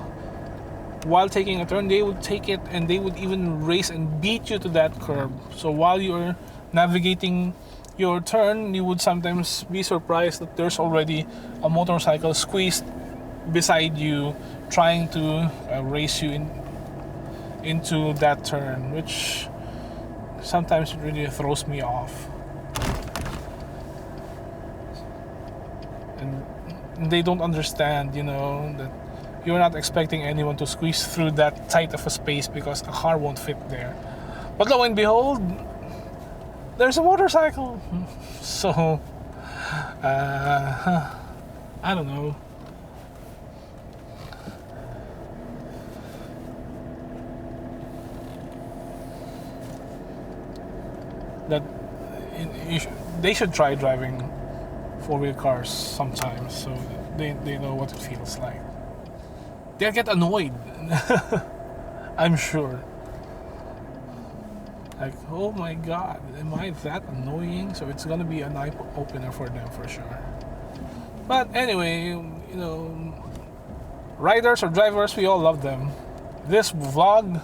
while taking a turn, they would take it and they would even race and beat you to that curb. So while you're navigating your turn, you would sometimes be surprised that there's already a motorcycle squeezed beside you trying to race you into that turn, which sometimes really throws me off. And they don't understand, that you're not expecting anyone to squeeze through that tight of a space because a car won't fit there. But lo and behold, there's a motorcycle. So, I don't know. that they should try driving four-wheel cars sometimes, so they know what it feels like. They'll get annoyed. I'm sure. Like, oh my god, am I that annoying? So it's gonna be an eye opener for them for sure. But anyway, riders or drivers, we all love them. This vlog,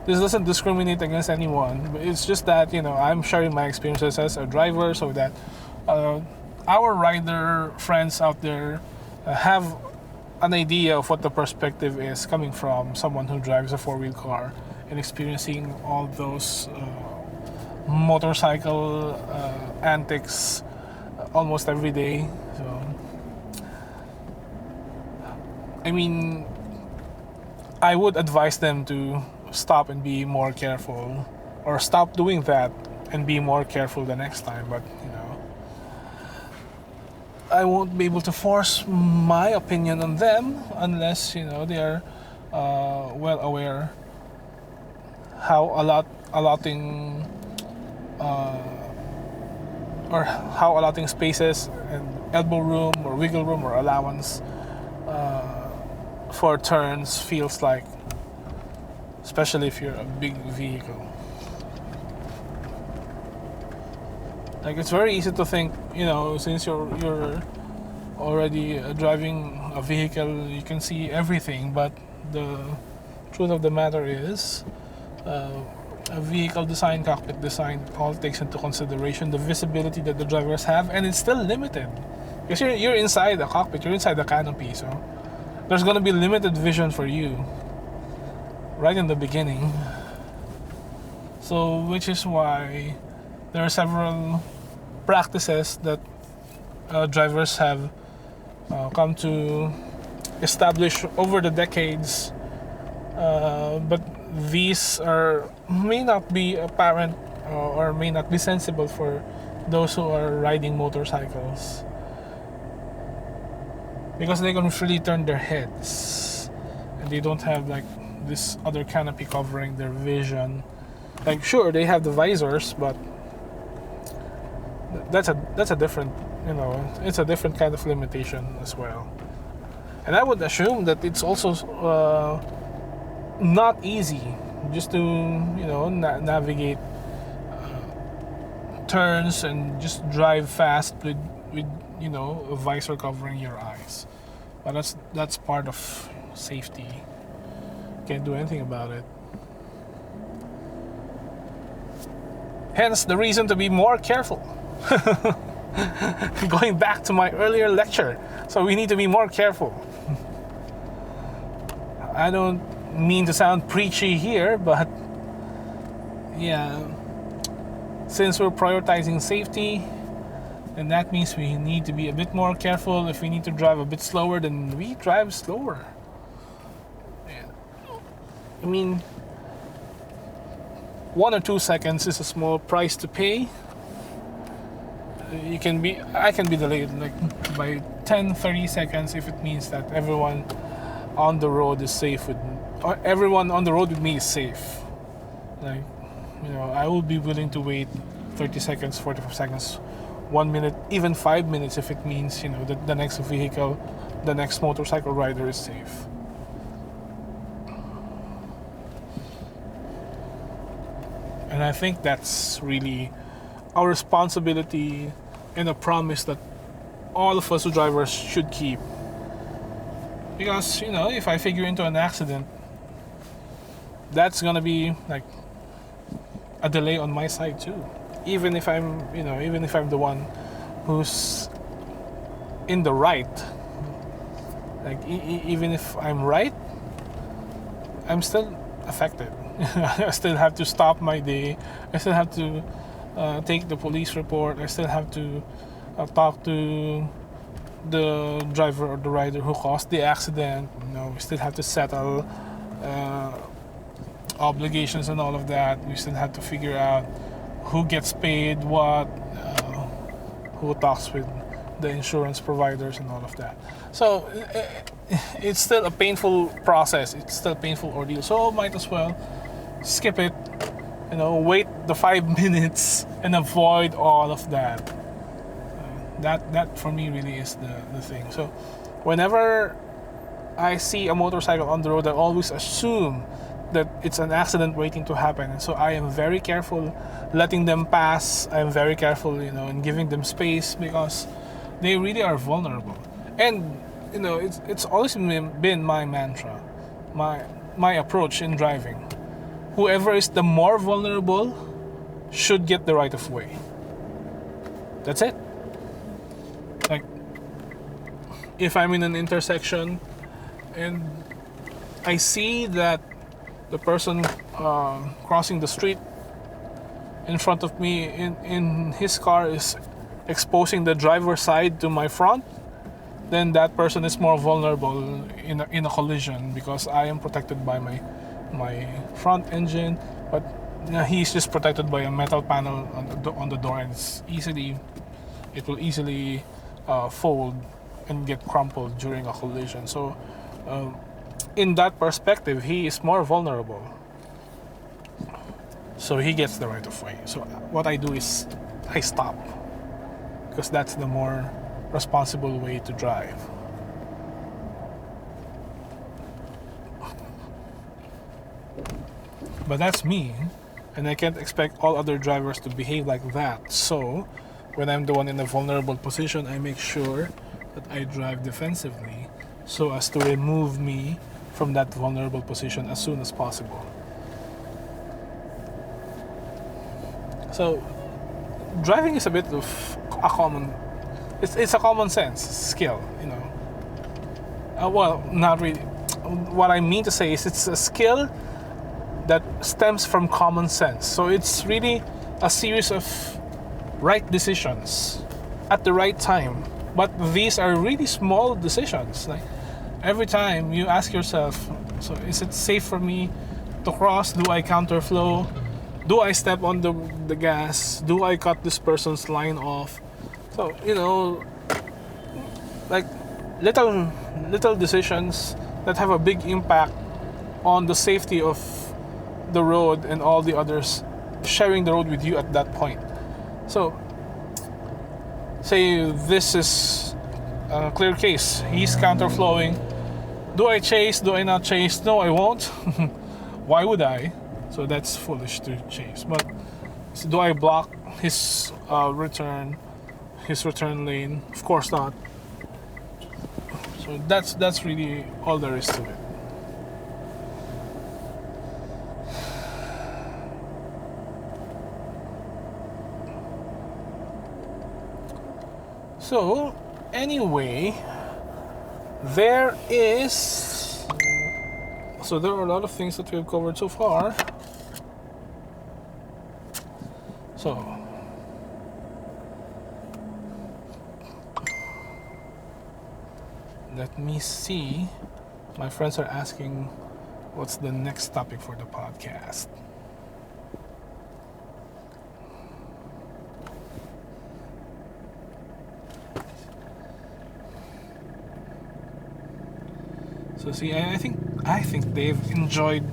this doesn't discriminate against anyone. It's just that, I'm sharing my experiences as a driver so that our rider friends out there have an idea of what the perspective is coming from someone who drives a four-wheel car and experiencing all those motorcycle antics almost every day. So, I mean, I would advise them to stop and be more careful, or stop doing that and be more careful the next time. But I won't be able to force my opinion on them unless they are well aware how allotting spaces and elbow room or wiggle room or allowance for turns feels like, especially if you're a big vehicle. Like, it's very easy to think, since you're already driving a vehicle, you can see everything. But the truth of the matter is, a vehicle design, cockpit design, all takes into consideration the visibility that the drivers have, and it's still limited. Because you're inside the cockpit, you're inside the canopy, so there's going to be limited vision for you right in the beginning. So, which is why there are several practices that drivers have come to establish over the decades, but these may not be apparent or may not be sensible for those who are riding motorcycles, because they can freely turn their heads and they don't have like this other canopy covering their vision. Like, sure, they have the visors, but that's a different, it's a different kind of limitation as well. And I would assume that it's also not easy just to navigate turns and just drive fast with a visor covering your eyes. But that's part of safety. Can't do anything about it. Hence the reason to be more careful. Going back to my earlier lecture, so we need to be more careful. I don't mean to sound preachy here, but yeah, since we're prioritizing safety, then that means we need to be a bit more careful. If we need to drive a bit slower, then we drive slower. I mean, 1 or 2 seconds is a small price to pay. I can be delayed like by 10-30 seconds if it means that everyone on the road is safe everyone on the road with me is safe. Like, I will be willing to wait 30 seconds, 45 seconds, 1 minute, even 5 minutes if it means, that the next vehicle, the next motorcycle rider is safe. And I think that's really our responsibility and a promise that all of us who drivers should keep. Because, if I figure into an accident, that's gonna be like a delay on my side too. Even if I'm the one who's in the right. Like, even if I'm right, I'm still affected. I still have to stop my day. I still have to take the police report. I still have to talk to the driver or the rider who caused the accident. We still have to settle obligations and all of that. We still have to figure out who gets paid what, who talks with the insurance providers and all of that. So it's still a painful process. It's still a painful ordeal. So might as well skip it. Wait the 5 minutes and avoid all of that. That for me really is the thing. So whenever I see a motorcycle on the road, I always assume that it's an accident waiting to happen. And so I am very careful letting them pass. I am very careful, in giving them space because they really are vulnerable. And it's always been my mantra, my approach in driving. Whoever is the more vulnerable should get the right of way. That's it. Like, if I'm in an intersection and I see that the person crossing the street in front of me in his car is exposing the driver's side to my front, then that person is more vulnerable in a collision because I am protected by my front engine, but he's just protected by a metal panel on the door, and it will easily fold and get crumpled during a collision. So in that perspective, he is more vulnerable. So he gets the right of way. So what I do is I stop, because that's the more responsible way to drive. But that's me, and I can't expect all other drivers to behave like that. So when I'm the one in a vulnerable position, I make sure that I drive defensively so as to remove me from that vulnerable position as soon as possible. So driving is a bit of a common, it's a common sense skill, well, not really. What I mean to say is it's a skill that stems from common sense. So it's really a series of right decisions at the right time. But these are really small decisions. Like every time you ask yourself, so is it safe for me to cross? Do I counterflow? Do I step on the gas? Do I cut this person's line off? So, like little decisions that have a big impact on the safety of the road and all the others sharing the road with you at that point. So, say this is a clear case. He's counterflowing. Do I chase? Do I not chase? No, I won't. Why would I? So that's foolish to chase. But do I block his return lane? Of course not. So that's really all there is to it. So anyway, there are a lot of things that we've covered so far. So let me see. My friends are asking what's the next topic for the podcast. So see, I think they've enjoyed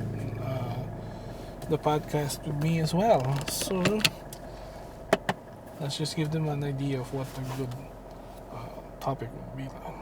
the podcast with me as well. So let's just give them an idea of what a good topic would be like.